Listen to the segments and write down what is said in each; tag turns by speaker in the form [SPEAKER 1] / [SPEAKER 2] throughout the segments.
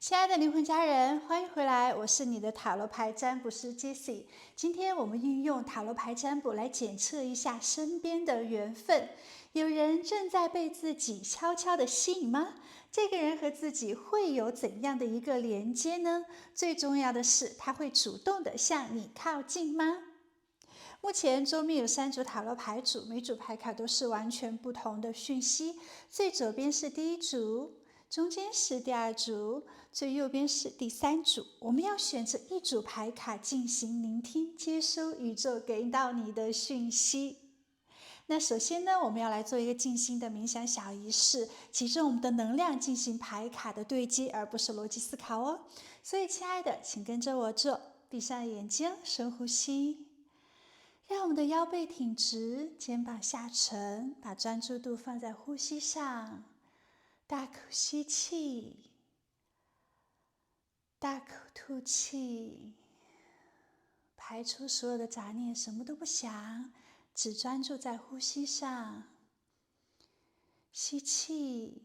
[SPEAKER 1] 亲爱的灵魂家人，欢迎回来，我是你的塔罗牌占卜师 Jessie。今天我们运用塔罗牌占卜来检测一下身边的缘分。有人正在被自己悄悄地吸引吗？这个人和自己会有怎样的一个连接呢？最重要的是，他会主动地向你靠近吗？目前桌面有3组塔罗牌组，每组牌卡都是完全不同的讯息。最左边是第1组，中间是第2组，最右边是第3组。我们要选择1组牌卡进行聆听，接收宇宙给到你的讯息。那首先呢，我们要来做一个静心的冥想小仪式，集中我们的能量进行牌卡的对接，而不是逻辑思考哦。所以亲爱的，请跟着我做，闭上眼睛，深呼吸，让我们的腰背挺直，肩膀下沉，把专注度放在呼吸上。大口吸气，大口吐气，排出所有的杂念，什么都不想，只专注在呼吸上。吸气，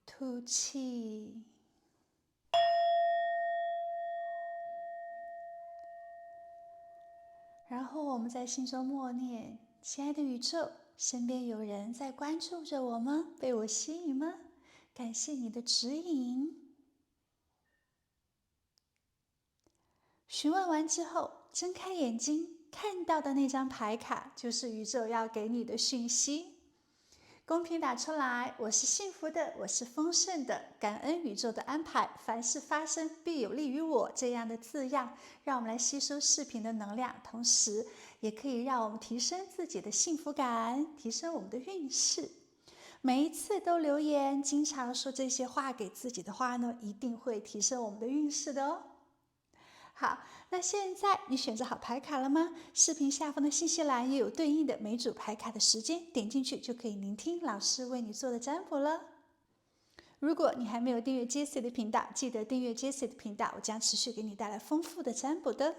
[SPEAKER 1] 吐气。然后我们在心中默念：亲爱的宇宙，身边有人在关注着我吗？被我吸引吗？感谢你的指引。询问完之后，睁开眼睛，看到的那张牌卡就是宇宙要给你的讯息。公屏打出来，我是幸福的，我是丰盛的，感恩宇宙的安排，凡事发生必有利于我，这样的字样，让我们来吸收视频的能量，同时也可以让我们提升自己的幸福感，提升我们的运势。每一次都留言，经常说这些话给自己的话呢，一定会提升我们的运势的哦。好，那现在你选择好牌卡了吗？视频下方的信息栏也有对应的每组牌卡的时间，点进去就可以聆听老师为你做的占卜了。如果你还没有订阅 Jessie 的频道，记得订阅 Jessie 的频道，我将持续给你带来丰富的占卜的。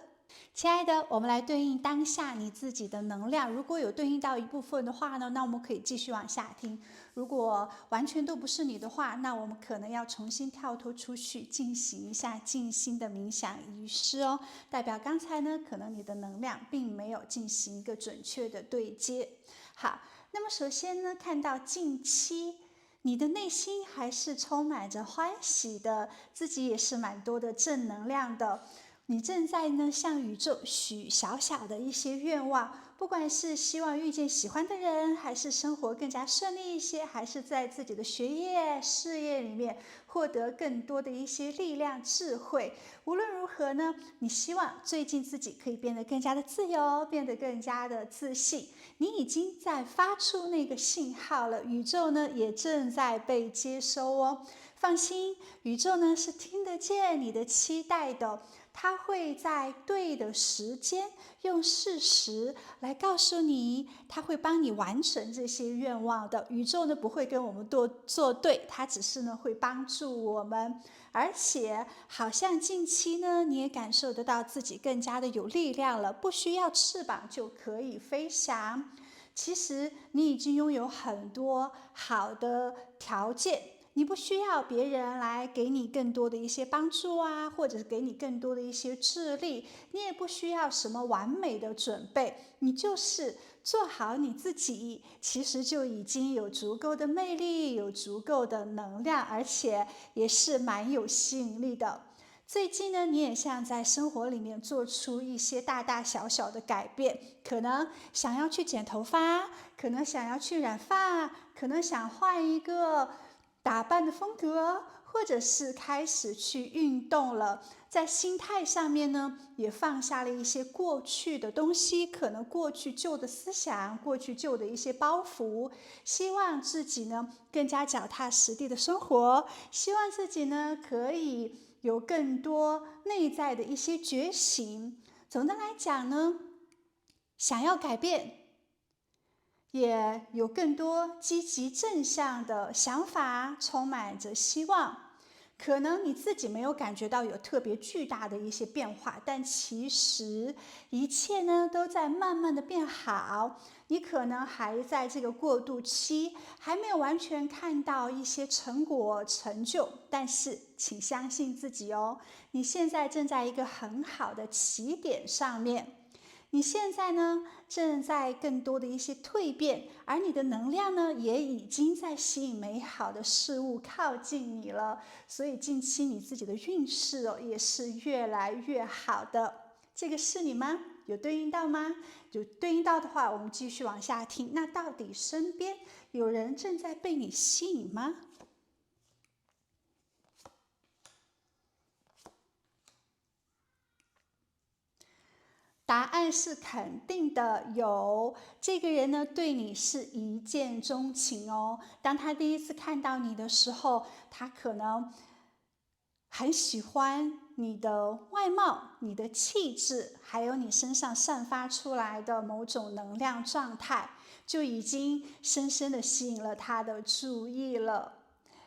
[SPEAKER 1] 亲爱的，我们来对应当下你自己的能量，如果有对应到一部分的话呢，那我们可以继续往下听。如果完全都不是你的话，那我们可能要重新跳脱出去，进行一下静心的冥想仪式哦。代表刚才呢，可能你的能量并没有进行一个准确的对接。好，那么首先呢，看到近期你的内心还是充满着欢喜的，自己也是蛮多的正能量的。你正在呢向宇宙许小小的一些愿望，不管是希望遇见喜欢的人，还是生活更加顺利一些，还是在自己的学业事业里面获得更多的一些力量智慧。无论如何呢，你希望最近自己可以变得更加的自由，变得更加的自信。你已经在发出那个信号了，宇宙呢也正在被接收哦。放心，宇宙呢是听得见你的期待的，它会在对的时间用事实来告诉你，它会帮你完成这些愿望的。宇宙呢不会跟我们作对，它只是呢会帮助我们。而且好像近期呢你也感受得到自己更加的有力量了，不需要翅膀就可以飞翔。其实你已经拥有很多好的条件，你不需要别人来给你更多的一些帮助啊，或者是给你更多的一些智力，你也不需要什么完美的准备，你就是做好你自己，其实就已经有足够的魅力，有足够的能量，而且也是蛮有吸引力的。最近呢，你也像在生活里面做出一些大大小小的改变，可能想要去剪头发，可能想要去染发，可能想换一个打扮的风格，或者是开始去运动了。在心态上面呢，也放下了一些过去的东西，可能过去旧的思想，过去旧的一些包袱，希望自己呢更加脚踏实地的生活，希望自己呢可以有更多内在的一些觉醒。总的来讲呢，想要改变，也有更多积极正向的想法，充满着希望。可能你自己没有感觉到有特别巨大的一些变化，但其实一切呢都在慢慢的变好。你可能还在这个过渡期，还没有完全看到一些成果成就，但是请相信自己哦，你现在正在一个很好的起点上面。你现在呢，正在更多的一些蜕变，而你的能量呢，也已经在吸引美好的事物靠近你了。所以近期你自己的运势哦，也是越来越好的。这个是你吗？有对应到吗？有对应到的话，我们继续往下听。那到底身边有人正在被你吸引吗？答案是肯定的，有。这个人呢，对你是一见钟情哦。当他第一次看到你的时候，他可能很喜欢你的外貌、你的气质，还有你身上散发出来的某种能量状态，就已经深深的吸引了他的注意了。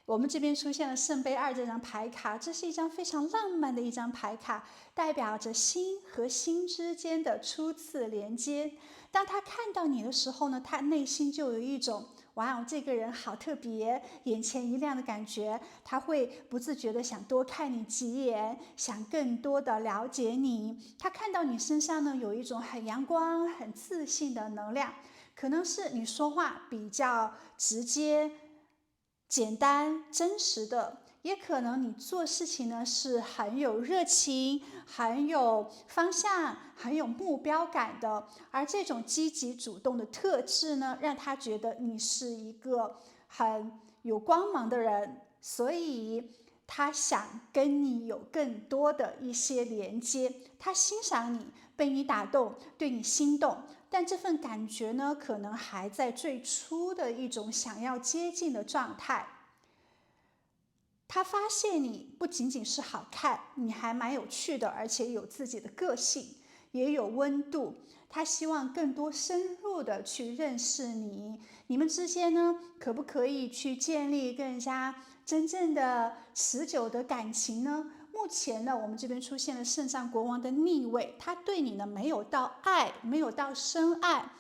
[SPEAKER 1] 我们这边出现了圣杯2这张牌卡，这是一张非常浪漫的一张牌卡，代表着心和心之间的初次连接。当他看到你的时候呢，他内心就有一种哇哦，这个人好特别，眼前一亮的感觉。他会不自觉的想多看你几眼，想更多的了解你。他看到你身上呢，有一种很阳光、很自信的能量，可能是你说话比较直接、简单、真实的，也可能你做事情呢是很有热情、很有方向、很有目标感的。而这种积极主动的特质呢，让他觉得你是一个很有光芒的人，所以他想跟你有更多的一些连接。他欣赏你，被你打动，对你心动。但这份感觉呢，可能还在最初的一种想要接近的状态。他发现你不仅仅是好看，你还蛮有趣的，而且有自己的个性，也有温度。他希望更多深入的去认识你，你们之间呢，可不可以去建立更加真正的持久的感情呢？目前呢，我们这边出现了圣上国王的逆位，他对你呢没有到爱，没有到深爱，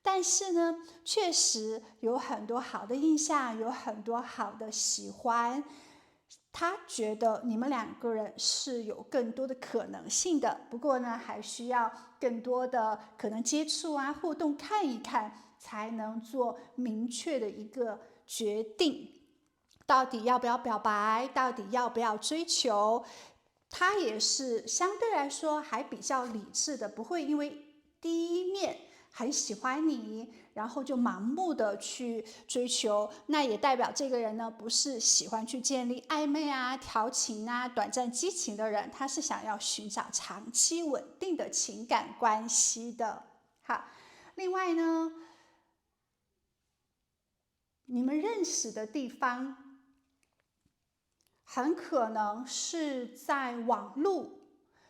[SPEAKER 1] 但是呢，确实有很多好的印象，有很多好的喜欢。他觉得你们两个人是有更多的可能性的，不过呢，还需要更多的可能接触啊、互动看一看，才能做明确的一个决定。到底要不要表白？到底要不要追求？他也是相对来说还比较理智的，不会因为第一面很喜欢你，然后就盲目的去追求。那也代表这个人呢，不是喜欢去建立暧昧啊、调情啊、短暂激情的人，他是想要寻找长期稳定的情感关系的。好，另外呢，你们认识的地方很可能是在网络、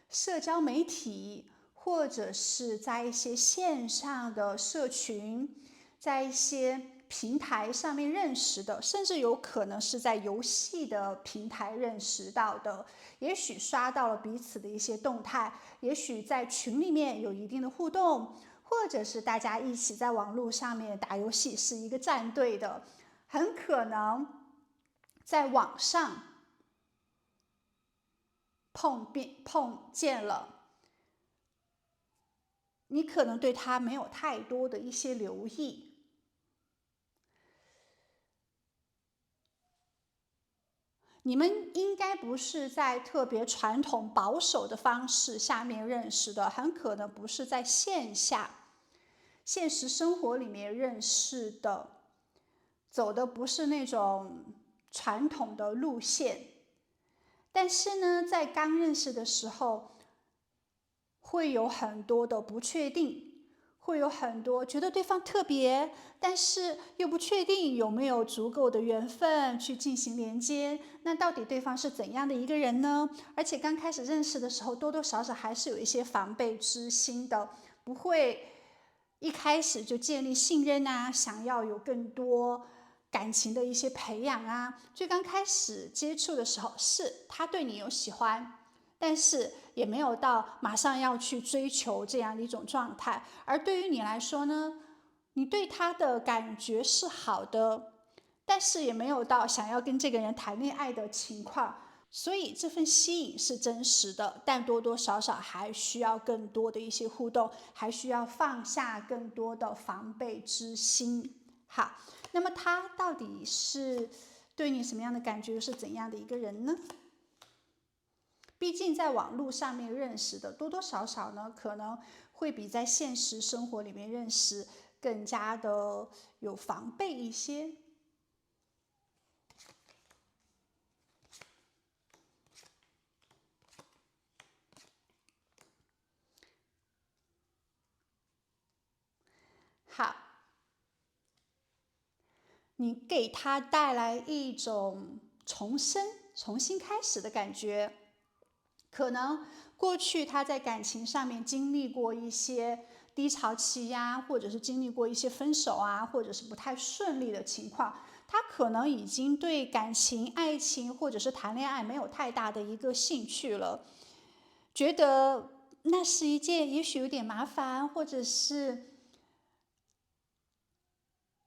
[SPEAKER 1] 社交媒体，或者是在一些线上的社群，在一些平台上面认识的，甚至有可能是在游戏的平台认识到的。也许刷到了彼此的一些动态，也许在群里面有一定的互动，或者是大家一起在网络上面打游戏，是一个战队的，很可能在网上碰见了，你可能对他没有太多的一些留意。你们应该不是在特别传统保守的方式下面认识的，很可能不是在线下现实生活里面认识的，走的不是那种传统的路线。但是呢，在刚认识的时候，会有很多的不确定，会有很多觉得对方特别，但是又不确定有没有足够的缘分去进行连接。那到底对方是怎样的一个人呢？而且刚开始认识的时候，多多少少还是有一些防备之心的，不会一开始就建立信任啊，想要有更多感情的一些培养啊。最刚开始接触的时候，是他对你有喜欢，但是也没有到马上要去追求这样的一种状态。而对于你来说呢，你对他的感觉是好的，但是也没有到想要跟这个人谈恋爱的情况，所以这份吸引是真实的，但多多少少还需要更多的一些互动，还需要放下更多的防备之心。好，那么他到底是对你什么样的感觉，是怎样的一个人呢？毕竟在网络上面认识的，多多少少呢，可能会比在现实生活里面认识更加的有防备一些。好，你给他带来一种重生、重新开始的感觉。可能过去他在感情上面经历过一些低潮期呀，或者是经历过一些分手啊，或者是不太顺利的情况，他可能已经对感情、爱情或者是谈恋爱没有太大的一个兴趣了，觉得那是一件也许有点麻烦，或者是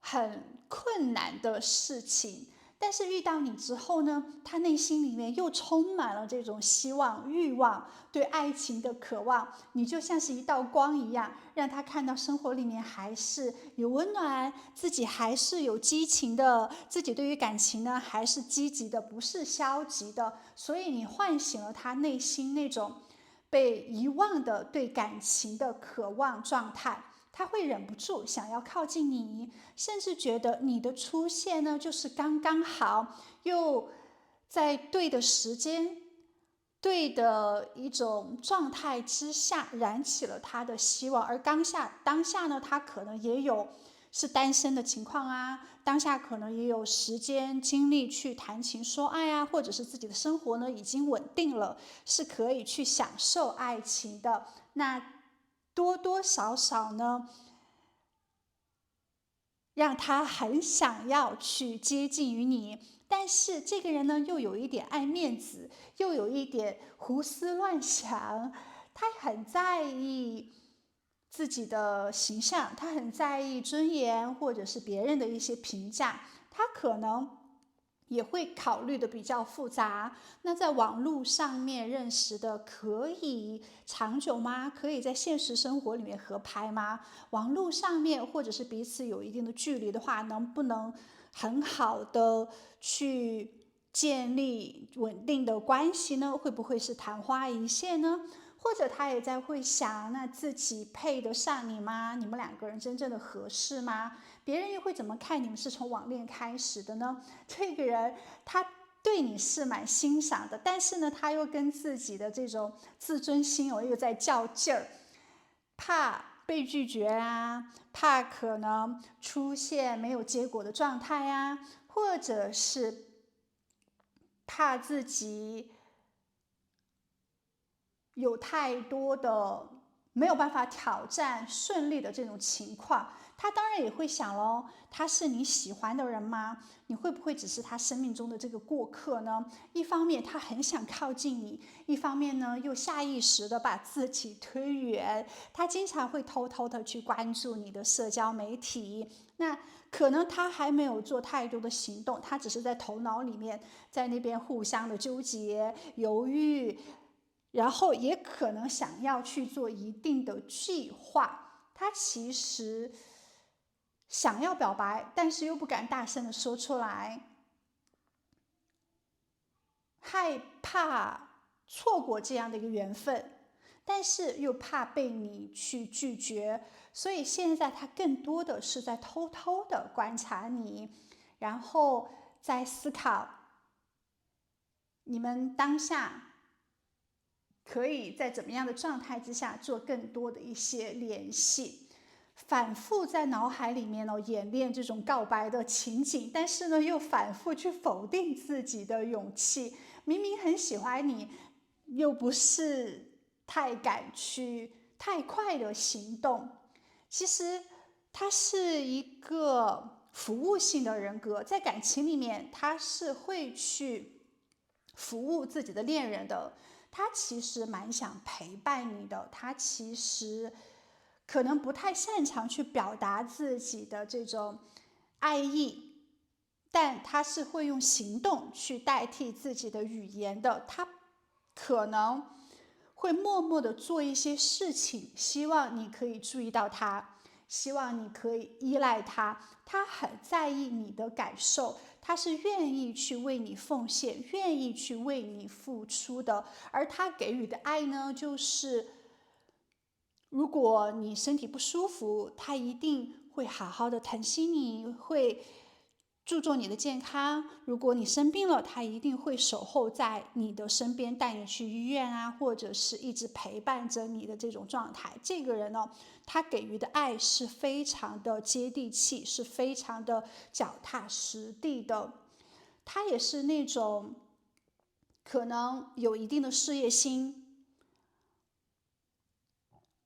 [SPEAKER 1] 很困难的事情。但是遇到你之后呢，他内心里面又充满了这种希望、欲望，对爱情的渴望。你就像是一道光一样，让他看到生活里面还是有温暖，自己还是有激情的，自己对于感情呢还是积极的，不是消极的。所以你唤醒了他内心那种被遗忘的对感情的渴望状态。他会忍不住想要靠近你，甚至觉得你的出现呢就是刚刚好，又在对的时间、对的一种状态之下燃起了他的希望。而当下呢，他可能也有是单身的情况啊，当下可能也有时间精力去谈情说爱啊，或者是自己的生活呢已经稳定了，是可以去享受爱情的。那多多少少呢，让他很想要去接近于你，但是这个人呢，又有一点爱面子，又有一点胡思乱想，他很在意自己的形象，他很在意尊严或者是别人的一些评价，他可能也会考虑的比较复杂。那在网络上面认识的可以长久吗？可以在现实生活里面合拍吗？网络上面或者是彼此有一定的距离的话，能不能很好的去建立稳定的关系呢？会不会是昙花一现呢？或者他也在会想，那自己配得上你吗？你们两个人真正的合适吗？别人又会怎么看你们是从网恋开始的呢？这个人他对你是蛮欣赏的，但是呢，他又跟自己的这种自尊心又在较劲儿，怕被拒绝啊，怕可能出现没有结果的状态啊，或者是怕自己有太多的没有办法挑战顺利的这种情况，他当然也会想咯，他是你喜欢的人吗？你会不会只是他生命中的这个过客呢？一方面他很想靠近你，一方面呢又下意识的把自己推远，他经常会偷偷的去关注你的社交媒体，那可能他还没有做太多的行动，他只是在头脑里面在那边互相的纠结犹豫，然后也可能想要去做一定的计划，他其实想要表白，但是又不敢大声的说出来，害怕错过这样的一个缘分，但是又怕被你去拒绝，所以现在他更多的是在偷偷的观察你，然后在思考你们当下可以在怎么样的状态之下做更多的一些联系，反复在脑海里面演练这种告白的情景，但是呢又反复去否定自己的勇气，明明很喜欢你，又不是太敢去太快的行动。其实他是一个服务性的人格，在感情里面他是会去服务自己的恋人的，他其实蛮想陪伴你的，他其实可能不太擅长去表达自己的这种爱意，但他是会用行动去代替自己的语言的。他可能会默默地做一些事情，希望你可以注意到他，希望你可以依赖他。他很在意你的感受，他是愿意去为你奉献，愿意去为你付出的。而他给予的爱呢，就是如果你身体不舒服，他一定会好好的疼惜你，会注重你的健康。如果你生病了，他一定会守候在你的身边，带你去医院啊，或者是一直陪伴着你的这种状态。这个人呢，他给予的爱是非常的接地气，是非常的脚踏实地的。他也是那种可能有一定的事业心，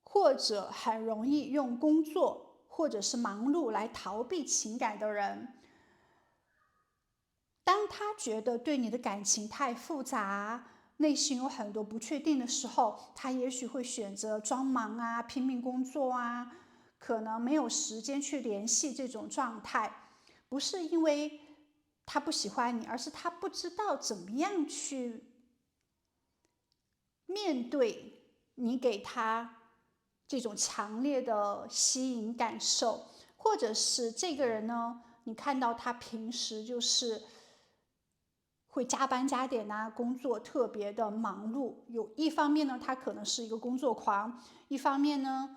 [SPEAKER 1] 或者很容易用工作或者是忙碌来逃避情感的人。当他觉得对你的感情太复杂，内心有很多不确定的时候，他也许会选择装忙啊，拼命工作啊，可能没有时间去联系这种状态。不是因为他不喜欢你，而是他不知道怎么样去面对你给他这种强烈的吸引感受。或者是这个人呢，你看到他平时就是会加班加点啊，工作特别的忙碌。有一方面呢，他可能是一个工作狂；一方面呢，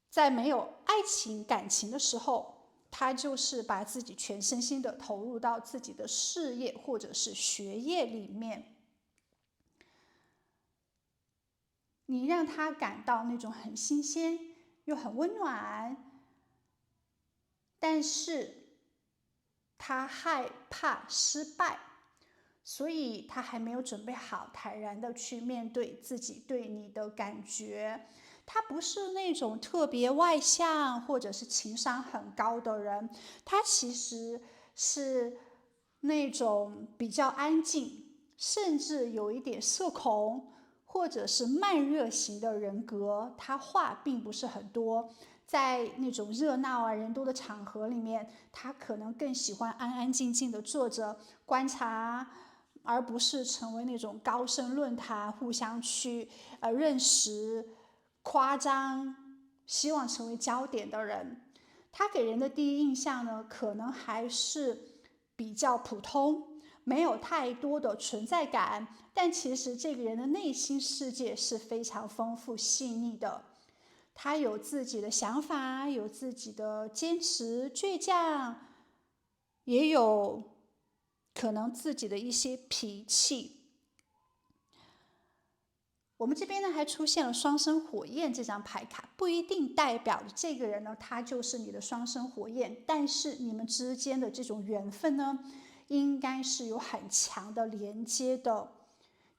[SPEAKER 1] 在没有爱情感情的时候，他就是把自己全身心的投入到自己的事业或者是学业里面。你让他感到那种很新鲜又很温暖，但是他害怕失败，所以他还没有准备好坦然的去面对自己对你的感觉。他不是那种特别外向或者是情商很高的人，他其实是那种比较安静，甚至有一点社恐或者是慢热型的人格。他话并不是很多，在那种热闹啊人多的场合里面，他可能更喜欢安安静静的坐着观察，而不是成为那种高声论坛，互相去认识、夸张，希望成为焦点的人。他给人的第一印象呢，可能还是比较普通，没有太多的存在感，但其实这个人的内心世界是非常丰富细腻的。他有自己的想法，有自己的坚持、倔强，也有可能自己的一些脾气。我们这边呢还出现了双生火焰这张牌卡，不一定代表这个人呢他就是你的双生火焰，但是你们之间的这种缘分呢，应该是有很强的连接的，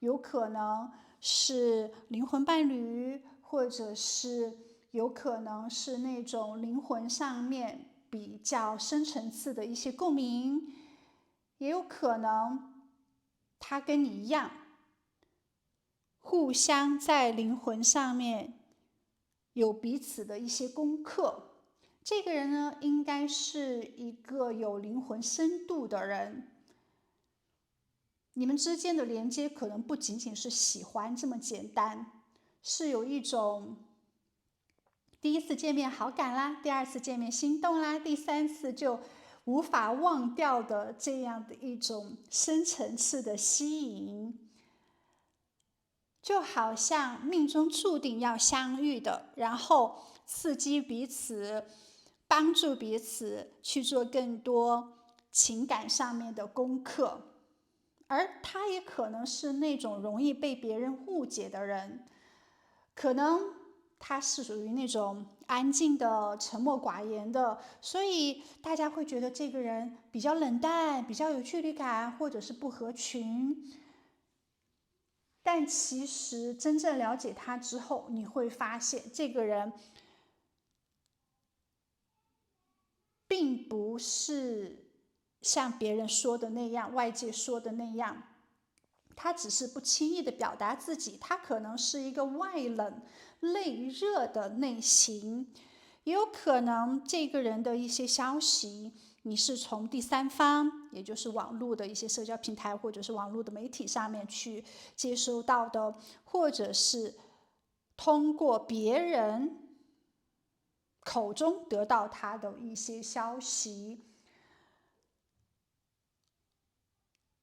[SPEAKER 1] 有可能是灵魂伴侣，或者是有可能是那种灵魂上面比较深层次的一些共鸣，也有可能他跟你一样，互相在灵魂上面有彼此的一些功课。这个人呢，应该是一个有灵魂深度的人。你们之间的连接可能不仅仅是喜欢这么简单，是有一种第一次见面好感啦，第二次见面心动啦，第三次就无法忘掉的这样的一种深层次的吸引。就好像命中注定要相遇的，然后刺激彼此，帮助彼此去做更多情感上面的功课。而他也可能是那种容易被别人误解的人，可能他是属于那种安静的、沉默寡言的，所以大家会觉得这个人比较冷淡，比较有距离感，或者是不合群。但其实真正了解他之后，你会发现这个人并不是像别人说的那样，外界说的那样，他只是不轻易的表达自己，他可能是一个外冷内热的类型，也有可能这个人的一些消息你是从第三方，也就是网络的一些社交平台或者是网络的媒体上面去接收到的，或者是通过别人口中得到他的一些消息，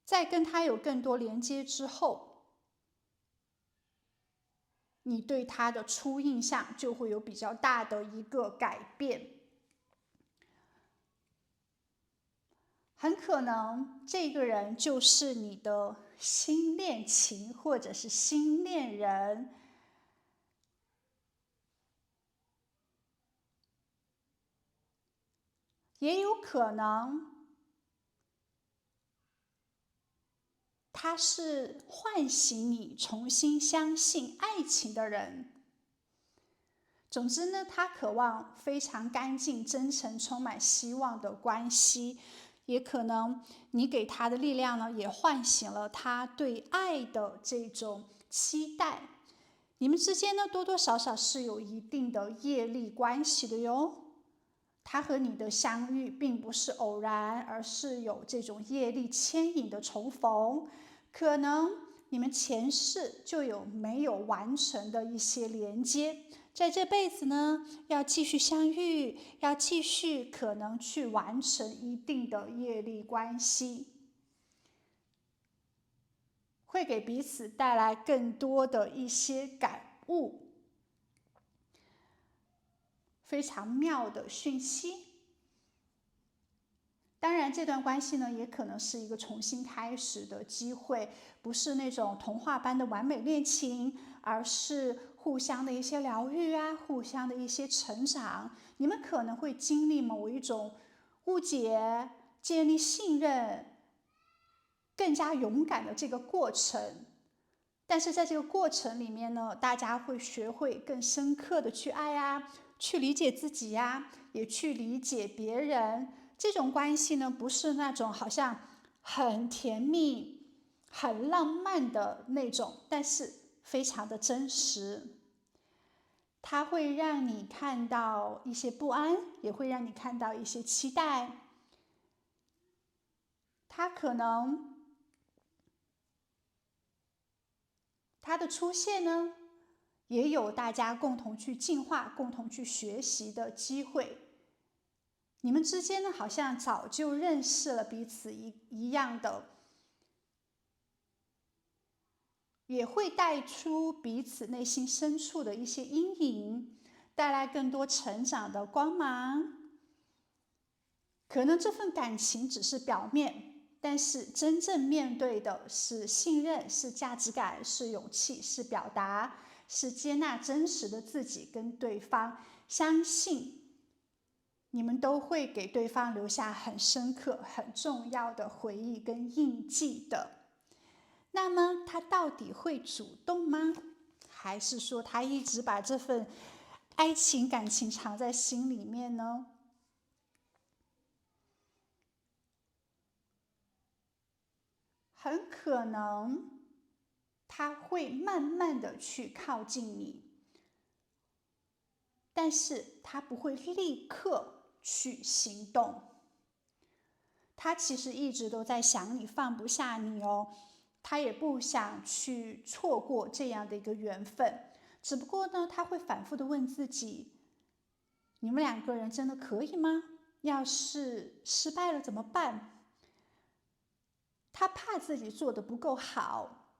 [SPEAKER 1] 在跟他有更多连接之后，你对他的初印象就会有比较大的一个改变。很可能这个人就是你的新恋情或者是新恋人，也有可能他是唤醒你重新相信爱情的人。总之呢，他渴望非常干净、真诚、充满希望的关系，也可能你给他的力量呢，也唤醒了他对爱的这种期待。你们之间呢，多多少少是有一定的业力关系的哟。他和你的相遇并不是偶然，而是有这种业力牵引的重逢。可能你们前世就有没有完成的一些连接，在这辈子呢，要继续相遇，要继续可能去完成一定的业力关系，会给彼此带来更多的一些感悟，非常妙的讯息。当然这段关系呢，也可能是一个重新开始的机会，不是那种童话般的完美恋情，而是互相的一些疗愈啊，互相的一些成长。你们可能会经历某一种误解，建立信任，更加勇敢的这个过程。但是在这个过程里面呢，大家会学会更深刻的去爱啊，去理解自己呀，也去理解别人。这种关系呢，不是那种好像很甜蜜、很浪漫的那种，但是非常的真实。它会让你看到一些不安，也会让你看到一些期待。它可能它的出现呢，也有大家共同去进化、共同去学习的机会。你们之间呢，好像早就认识了彼此一样的，也会带出彼此内心深处的一些阴影，带来更多成长的光芒。可能这份感情只是表面，但是真正面对的是信任，是价值感，是勇气，是表达，是接纳真实的自己跟对方。相信你们都会给对方留下很深刻、很重要的回忆跟印记的。那么他到底会主动吗？还是说他一直把这份爱情感情藏在心里面呢？很可能他会慢慢的去靠近你，但是他不会立刻去行动。他其实一直都在想你，放不下你哦，他也不想去错过这样的一个缘分。只不过呢，他会反复的问自己，你们两个人真的可以吗？要是失败了怎么办？他怕自己做的不够好，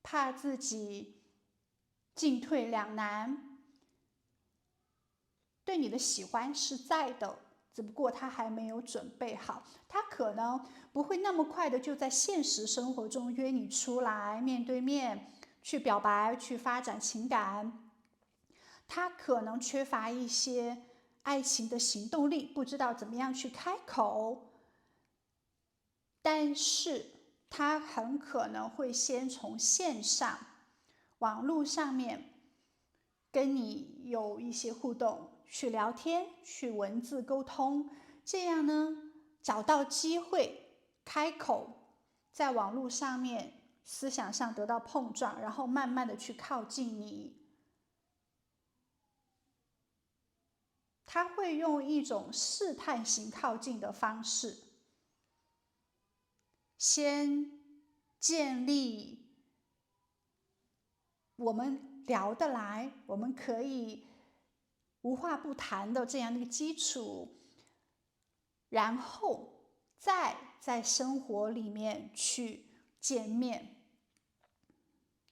[SPEAKER 1] 怕自己进退两难。对你的喜欢是在的，只不过他还没有准备好，他可能不会那么快的就在现实生活中约你出来面对面去表白，去发展情感。他可能缺乏一些爱情的行动力，不知道怎么样去开口，但是他很可能会先从线上网络上面跟你有一些互动，去聊天，去文字沟通，这样呢，找到机会开口，在网络上面思想上得到碰撞，然后慢慢的去靠近你。他会用一种试探型靠近的方式，先建立我们聊得来，我们可以无话不谈的这样的一个基础，然后再在生活里面去见面。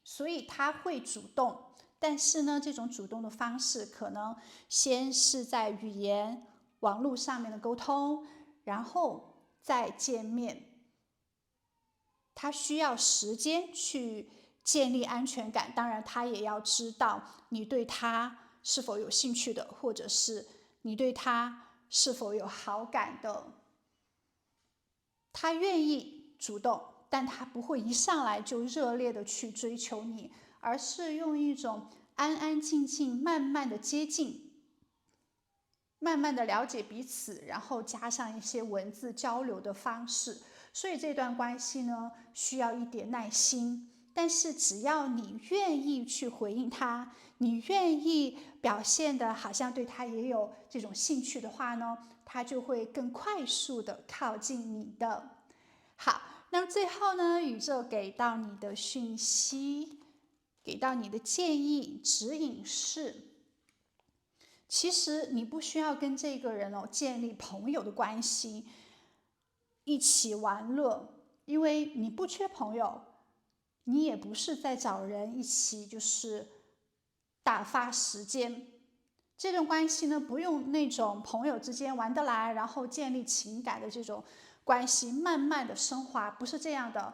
[SPEAKER 1] 所以他会主动，但是呢，这种主动的方式可能先是在语言网络上面的沟通，然后再见面。他需要时间去建立安全感，当然他也要知道你对他是否有兴趣的，或者是你对他是否有好感的。他愿意主动，但他不会一上来就热烈的去追求你，而是用一种安安静静慢慢的接近，慢慢的了解彼此，然后加上一些文字交流的方式。所以这段关系呢，需要一点耐心，但是只要你愿意去回应他，你愿意表现的好像对他也有这种兴趣的话呢，他就会更快速的靠近你的。好，那么最后呢，宇宙给到你的讯息，给到你的建议指引是，其实你不需要跟这个人建立朋友的关系，一起玩乐，因为你不缺朋友，你也不是在找人一起就是打发时间。这段关系呢，不用那种朋友之间玩得来，然后建立情感的这种关系，慢慢的升华，不是这样的，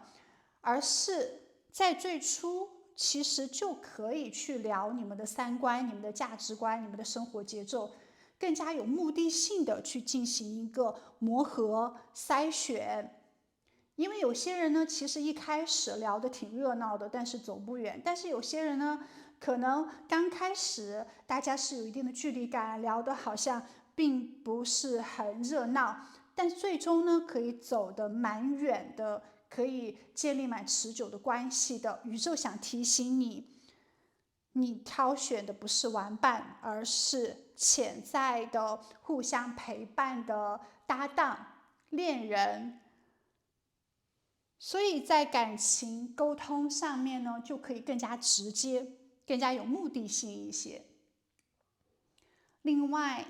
[SPEAKER 1] 而是在最初其实就可以去聊你们的三观、你们的价值观、你们的生活节奏，更加有目的性的去进行一个磨合筛选。因为有些人呢，其实一开始聊得挺热闹的，但是走不远；但是有些人呢，可能刚开始大家是有一定的距离感，聊得好像并不是很热闹，但最终呢，可以走得蛮远的，可以建立蛮持久的关系的。宇宙想提醒你，你挑选的不是玩伴，而是潜在的互相陪伴的搭档、恋人。所以在感情沟通上面呢，就可以更加直接，更加有目的性一些。另外，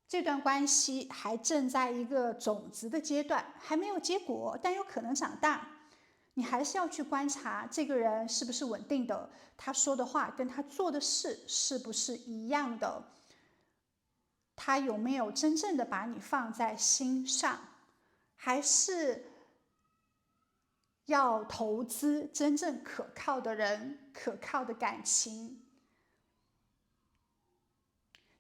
[SPEAKER 1] 这段关系还正在一个种子的阶段，还没有结果，但有可能长大。你还是要去观察这个人是不是稳定的，他说的话跟他做的事是不是一样的，他有没有真正的把你放在心上，还是要投资真正可靠的人、可靠的感情。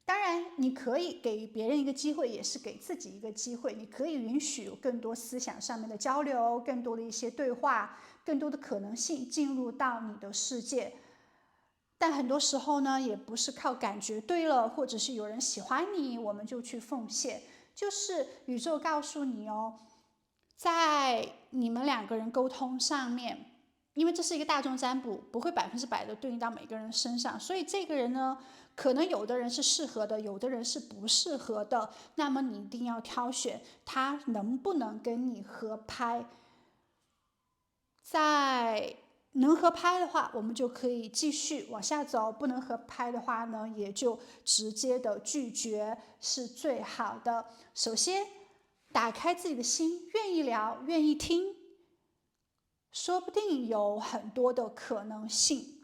[SPEAKER 1] 当然，你可以给别人一个机会，也是给自己一个机会。你可以允许有更多思想上面的交流，更多的一些对话，更多的可能性进入到你的世界。但很多时候呢，也不是靠感觉对了，或者是有人喜欢你，我们就去奉献。就是宇宙告诉你在你们两个人沟通上面，因为这是一个大众占卜，不会100%的对应到每个人身上，所以这个人呢，可能有的人是适合的，有的人是不适合的。那么你一定要挑选他能不能跟你合拍。在能合拍的话，我们就可以继续往下走；不能合拍的话呢，也就直接的拒绝是最好的。首先，打开自己的心，愿意聊，愿意听，说不定有很多的可能性。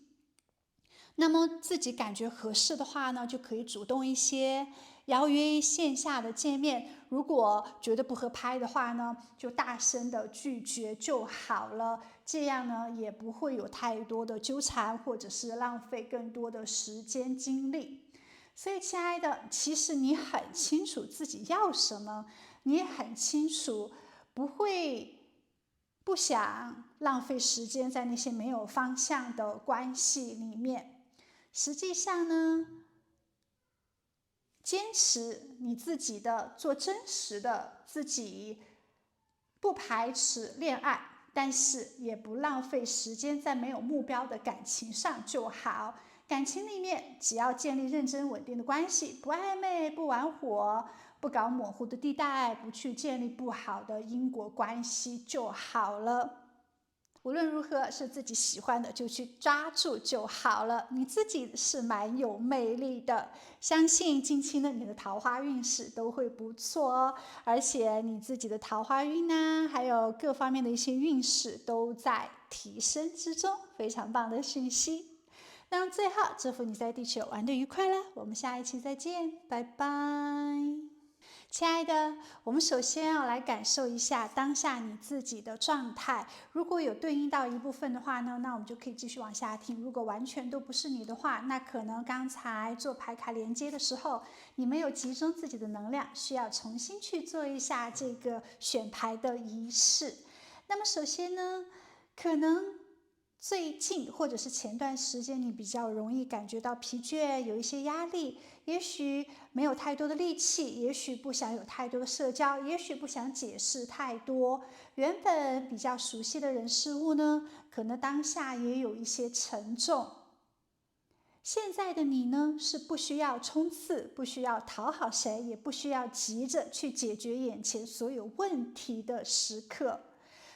[SPEAKER 1] 那么自己感觉合适的话呢，就可以主动一些，邀约线下的见面。如果觉得不合拍的话呢，就大声的拒绝就好了。这样呢，也不会有太多的纠缠，或者是浪费更多的时间精力。所以，亲爱的，其实你很清楚自己要什么，你也很清楚，不想浪费时间在那些没有方向的关系里面。实际上呢，坚持你自己的，做真实的自己，不排斥恋爱，但是也不浪费时间在没有目标的感情上就好。感情里面只要建立认真稳定的关系，不暧昧，不玩火，不搞模糊的地带，不去建立不好的因果关系就好了。无论如何，是自己喜欢的就去抓住就好了。你自己是蛮有魅力的，相信近期呢，你的桃花运势都会不错哦。而且你自己的桃花运呢，还有各方面的一些运势都在提升之中，非常棒的讯息。那么最后，祝福你在地球玩得愉快啦！我们下一期再见，拜拜。亲爱的，我们首先要来感受一下当下你自己的状态。如果有对应到一部分的话呢，那我们就可以继续往下听。如果完全都不是你的话，那可能刚才做牌卡连接的时候，你没有集中自己的能量，需要重新去做一下这个选牌的仪式。那么首先呢，可能最近或者是前段时间，你比较容易感觉到疲倦，有一些压力，也许没有太多的力气，也许不想有太多的社交，也许不想解释太多。原本比较熟悉的人事物呢，可能当下也有一些沉重。现在的你呢，是不需要冲刺，不需要讨好谁，也不需要急着去解决眼前所有问题的时刻。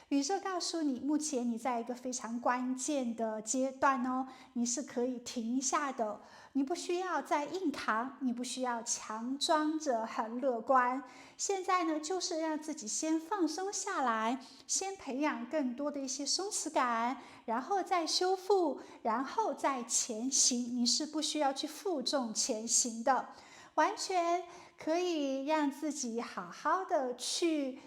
[SPEAKER 1] 宇宙告诉你，目前你在一个非常关键的阶段哦，你是可以停下的，你不需要再硬扛，你不需要强装着很乐观。现在呢，就是让自己先放松下来，先培养更多的一些松弛感，然后再修复，然后再前行。你是不需要去负重前行的，完全可以让自己好好的去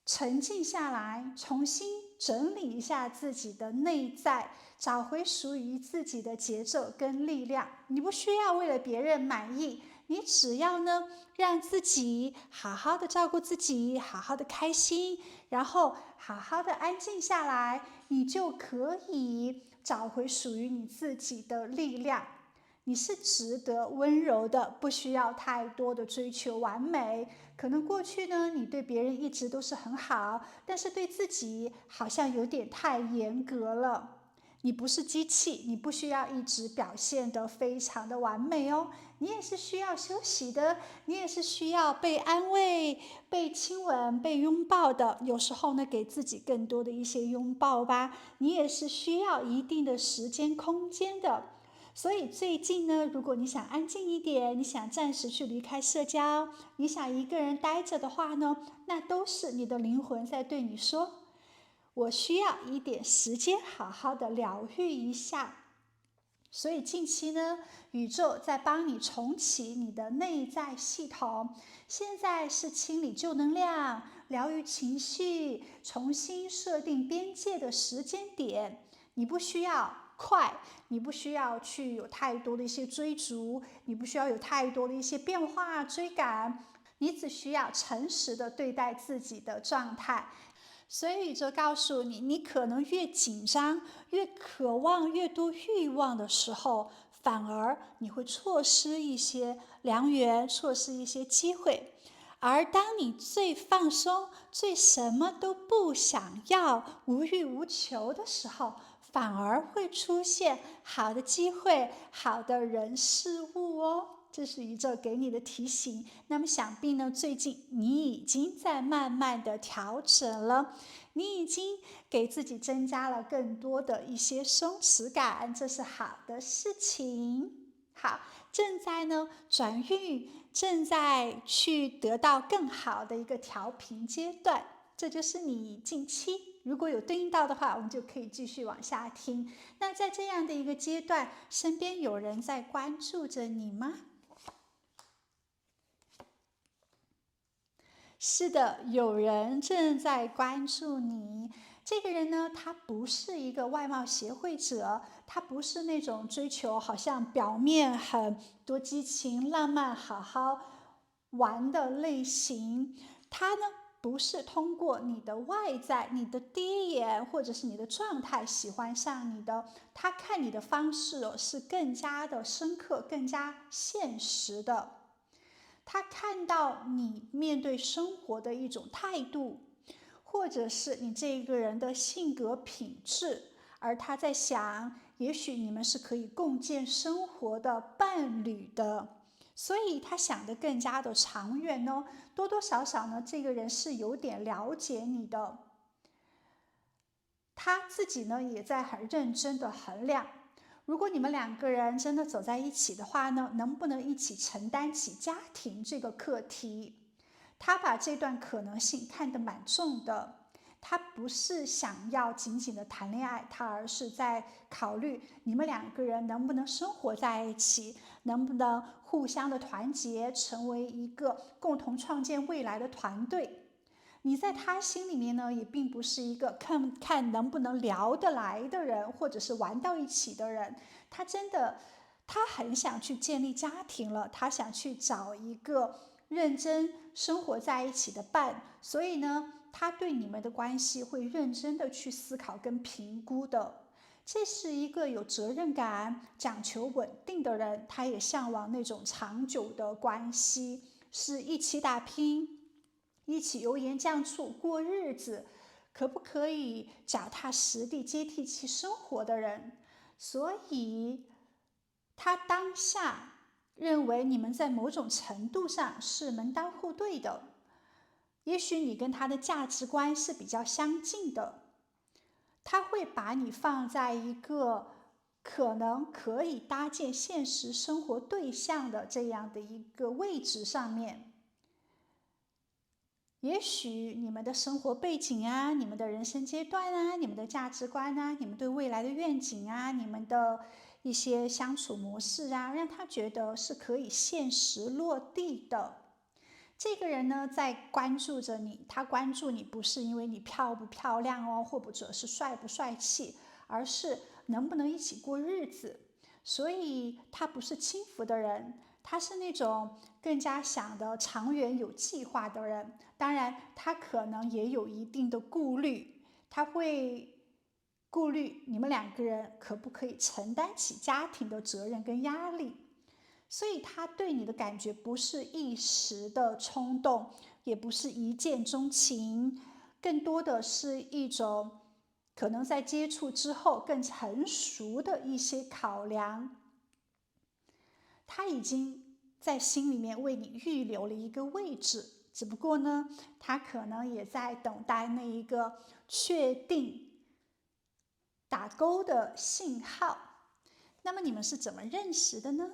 [SPEAKER 1] 沉静下来，重新整理一下自己的内在，找回属于自己的节奏跟力量。你不需要为了别人满意，你只要呢让自己好好的照顾自己，好好的开心，然后好好的安静下来，你就可以找回属于你自己的力量。你是值得温柔的，不需要太多的追求完美。可能过去呢，你对别人一直都是很好，但是对自己好像有点太严格了。你不是机器，你不需要一直表现得非常的完美哦。你也是需要休息的，你也是需要被安慰、被亲吻、被拥抱的。有时候呢，给自己更多的一些拥抱吧。你也是需要一定的时间、空间的。所以最近呢，如果你想安静一点，你想暂时去离开社交，你想一个人待着的话呢，那都是你的灵魂在对你说，我需要一点时间好好的疗愈一下。所以近期呢，宇宙在帮你重启你的内在系统，现在是清理旧能量、疗愈情绪、重新设定边界的时间点。你不需要快，你不需要去有太多的一些追逐，你不需要有太多的一些变化追赶，你只需要诚实的对待自己的状态。所以宇宙告诉你，你可能越紧张、越渴望、越多欲望的时候，反而你会错失一些良缘，错失一些机会。而当你最放松、最什么都不想要、无欲无求的时候，反而会出现好的机会、好的人事物哦。这是宇宙给你的提醒。那么想必呢，最近你已经在慢慢的调整了，你已经给自己增加了更多的一些松弛感，这是好的事情。好，正在呢转运，正在去得到更好的一个调频阶段，这就是你近期如果有对应到的话，我们就可以继续往下听。那在这样的一个阶段，身边有人在关注着你吗？是的，有人正在关注你。这个人呢，他不是一个外貌协会者，他不是那种追求好像表面很多激情、浪漫、好好玩的类型。他呢，不是通过你的外在、你的第一眼或者是你的状态喜欢上你的，他看你的方式是更加的深刻、更加现实的。他看到你面对生活的一种态度，或者是你这个人的性格品质，而他在想，也许你们是可以共建生活的伴侣的，所以他想得更加的长远呢。多多少少呢，这个人是有点了解你的，他自己呢也在很认真的衡量，如果你们两个人真的走在一起的话呢，能不能一起承担起家庭这个课题？他把这段可能性看得蛮重的，他不是想要仅仅的谈恋爱，他而是在考虑你们两个人能不能生活在一起，能不能互相的团结，成为一个共同创建未来的团队。你在他心里面呢，也并不是一个看能不能聊得来的人，或者是玩到一起的人。他很想去建立家庭了，他想去找一个认真生活在一起的伴，所以呢，他对你们的关系会认真的去思考跟评估的。这是一个有责任感、讲求稳定的人，他也向往那种长久的关系，是一起打拼，一起油盐酱醋过日子，可不可以脚踏实地接地气生活的人。所以他当下认为你们在某种程度上是门当户对的，也许你跟他的价值观是比较相近的，他会把你放在一个可能可以搭建现实生活对象的这样的一个位置上面。也许你们的生活背景啊，你们的人生阶段啊，你们的价值观啊，你们对未来的愿景啊，你们的一些相处模式啊，让他觉得是可以现实落地的。这个人呢，在关注着你，他关注你不是因为你漂不漂亮哦，或者是帅不帅气，而是能不能一起过日子。所以他不是轻浮的人，他是那种更加想的长远有计划的人。当然他可能也有一定的顾虑，他会顾虑你们两个人可不可以承担起家庭的责任跟压力。所以他对你的感觉不是一时的冲动，也不是一见钟情，更多的是一种可能在接触之后更成熟的一些考量。他已经在心里面为你预留了一个位置，只不过呢，他可能也在等待那一个确定打勾的信号。那么你们是怎么认识的呢？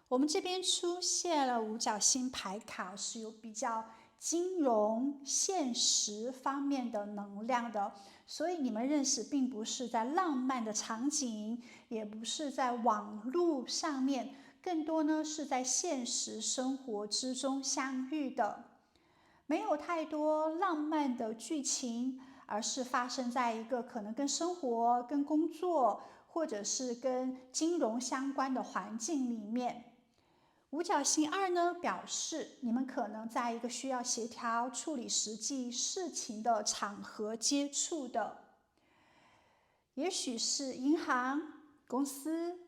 [SPEAKER 1] 我们这边出现了五角星牌卡，是有比较金融现实方面的能量的，所以你们认识并不是在浪漫的场景，也不是在网络上面，更多呢是在现实生活之中相遇的，没有太多浪漫的剧情，而是发生在一个可能跟生活、跟工作或者是跟金融相关的环境里面。五角星2呢，表示你们可能在一个需要协调处理实际事情的场合接触的，也许是银行、公司，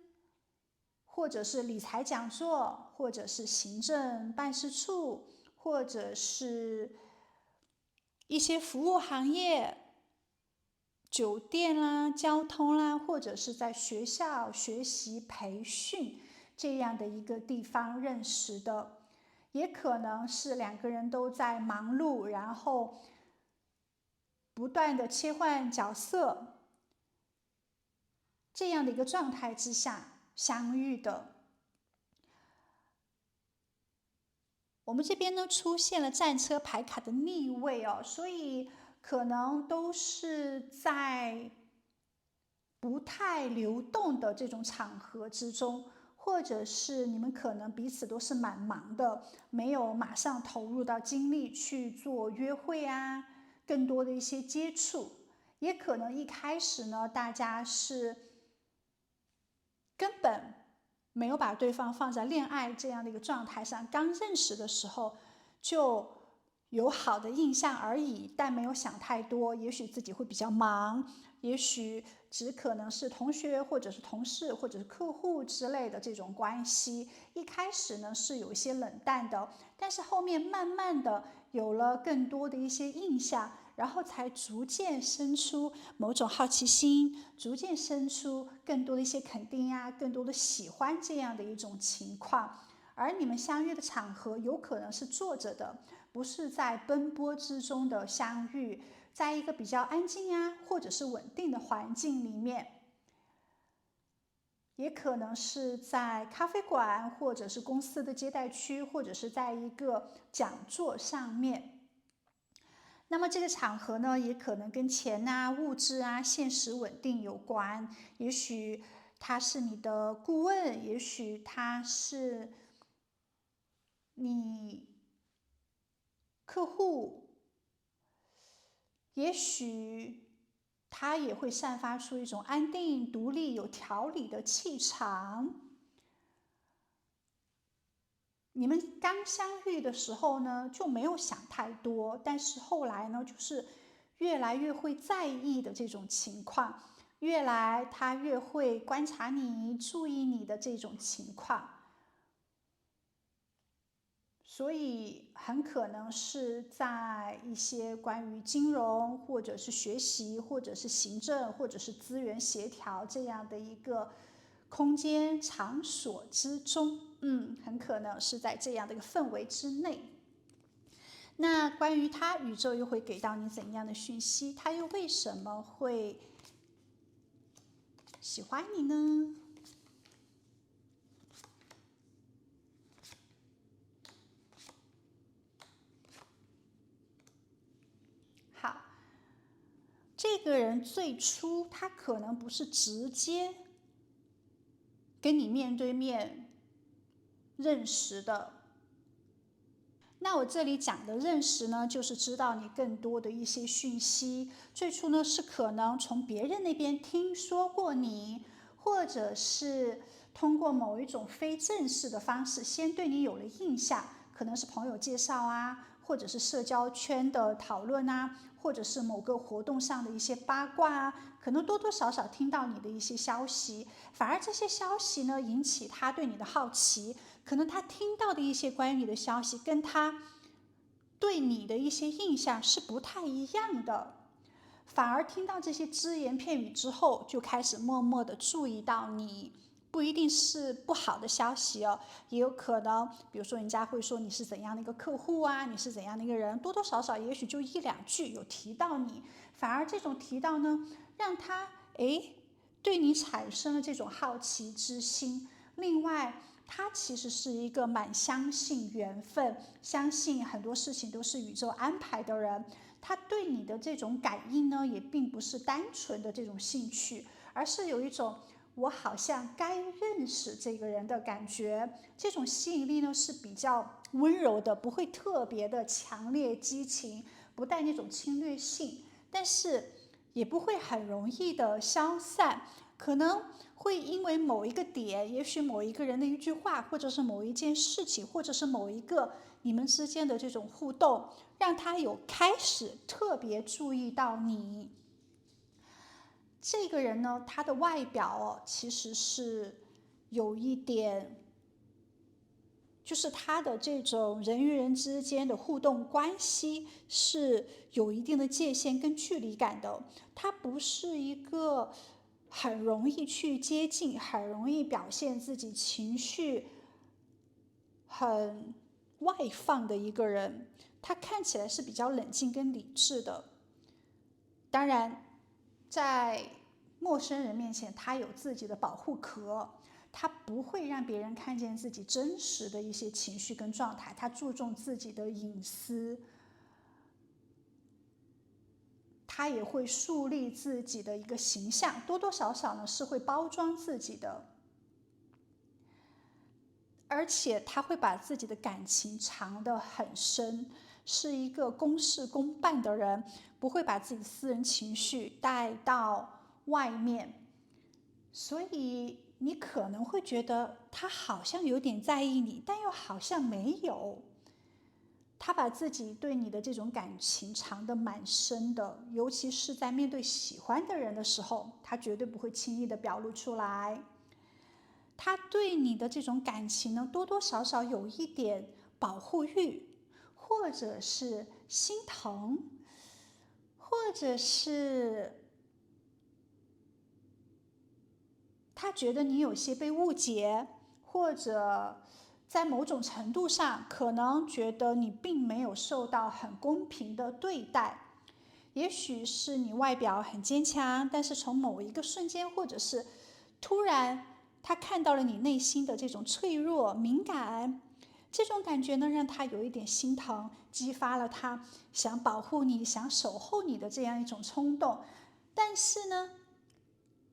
[SPEAKER 1] 或者是理财讲座，或者是行政办事处，或者是一些服务行业、酒店啦、交通啦，或者是在学校学习培训这样的一个地方认识的，也可能是两个人都在忙碌，然后不断的切换角色这样的一个状态之下相遇的。我们这边呢出现了战车牌卡的逆位哦，所以可能都是在不太流动的这种场合之中，或者是你们可能彼此都是蛮忙的，没有马上投入到精力去做约会啊，更多的一些接触，也可能一开始呢，大家是根本没有把对方放在恋爱这样的一个状态上，刚认识的时候就有好的印象而已，但没有想太多，也许自己会比较忙，也许只可能是同学或者是同事或者是客户之类的这种关系。一开始呢是有一些冷淡的，但是后面慢慢的有了更多的一些印象，然后才逐渐生出某种好奇心，逐渐生出更多的一些肯定呀，更多的喜欢这样的一种情况。而你们相遇的场合有可能是坐着的，不是在奔波之中的相遇，在一个比较安静呀，或者是稳定的环境里面，也可能是在咖啡馆，或者是公司的接待区，或者是在一个讲座上面。那么这个场合呢，也可能跟钱啊、物质啊、现实稳定有关。也许他是你的顾问，也许他是你客户，也许他也会散发出一种安定、独立、有条理的气场。你们刚相遇的时候呢，就没有想太多，但是后来呢，就是越来越会在意的这种情况，他越会观察你、注意你的这种情况。所以很可能是在一些关于金融，或者是学习，或者是行政，或者是资源协调这样的一个空间场所之中，很可能是在这样的一个氛围之内。那关于他，宇宙又会给到你怎样的讯息？他又为什么会喜欢你呢？好，这个人最初他可能不是直接跟你面对面认识的。那我这里讲的认识呢，就是知道你更多的一些讯息。最初呢，是可能从别人那边听说过你，或者是通过某一种非正式的方式，先对你有了印象，可能是朋友介绍啊，或者是社交圈的讨论啊，或者是某个活动上的一些八卦啊，可能多多少少听到你的一些消息，反而这些消息呢，引起他对你的好奇。可能他听到的一些关于你的消息，跟他对你的一些印象是不太一样的，反而听到这些只言片语之后，就开始默默的注意到你。不一定是不好的消息哦，也有可能，比如说人家会说你是怎样的一个客户啊，你是怎样的一个人，多多少少也许就一两句有提到你，反而这种提到呢，让他对你产生了这种好奇之心。另外，他其实是一个蛮相信缘分，相信很多事情都是宇宙安排的人。他对你的这种感应呢，也并不是单纯的这种兴趣，而是有一种我好像该认识这个人的感觉。这种吸引力呢是比较温柔的，不会特别的强烈激情，不带那种侵略性，但是也不会很容易的消散。可能会因为某一个点，也许某一个人的一句话，或者是某一件事情，或者是某一个你们之间的这种互动，让他有开始特别注意到你。这个人呢，他的外表其实是有一点，就是他的这种人与人之间的互动关系是有一定的界限跟距离感的。他不是一个很容易去接近，很容易表现自己情绪很外放的一个人。他看起来是比较冷静跟理智的。当然，在陌生人面前，他有自己的保护壳，他不会让别人看见自己真实的一些情绪跟状态，他注重自己的隐私，他也会树立自己的一个形象，多多少少呢是会包装自己的，而且他会把自己的感情藏得很深，是一个公事公办的人，不会把自己私人情绪带到外面。所以你可能会觉得他好像有点在意你，但又好像没有。他把自己对你的这种感情藏得蛮深的，尤其是在面对喜欢的人的时候，他绝对不会轻易的表露出来。他对你的这种感情呢，多多少少有一点保护欲，或者是心疼，或者是他觉得你有些被误解，或者在某种程度上可能觉得你并没有受到很公平的对待。也许是你外表很坚强，但是从某一个瞬间，或者是突然他看到了你内心的这种脆弱敏感，这种感觉呢让他有一点心疼，激发了他想保护你想守候你的这样一种冲动。但是呢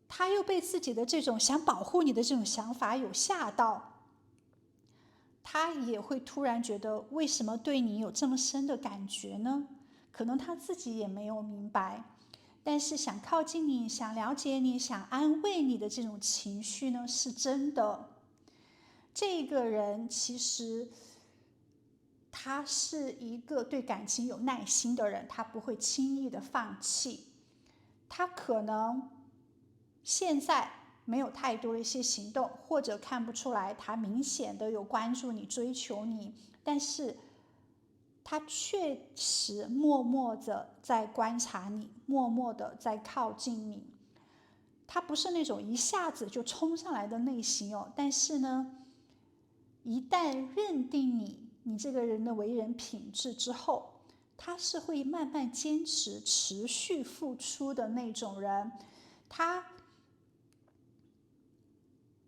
[SPEAKER 1] 他又被自己的这种想保护你的这种想法有吓到，他也会突然觉得为什么对你有这么深的感觉呢？可能他自己也没有明白，但是想靠近你，想了解你，想安慰你的这种情绪呢，是真的。这个人其实他是一个对感情有耐心的人，他不会轻易的放弃。他可能现在没有太多的一些行动，或者看不出来他明显的有关注你追求你，但是他确实默默的在观察你，默默的在靠近你。他不是那种一下子就冲上来的类型哦，但是呢一旦认定你这个人的为人品质之后，他是会慢慢坚持持续付出的那种人。他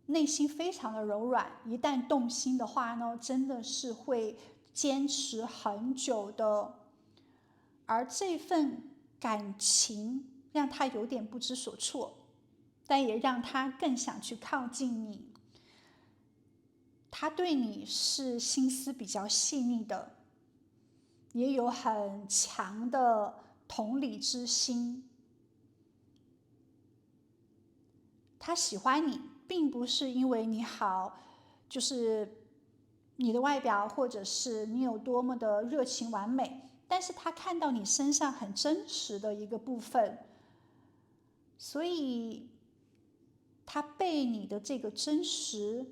[SPEAKER 1] 内心非常的柔软，一旦动心的话呢，真的是会坚持很久的。而这份感情让他有点不知所措，但也让他更想去靠近你。他对你是心思比较细腻的，也有很强的同理之心。他喜欢你并不是因为你好，就是你的外表，或者是你有多么的热情完美，但是他看到你身上很真实的一个部分，所以他被你的这个真实，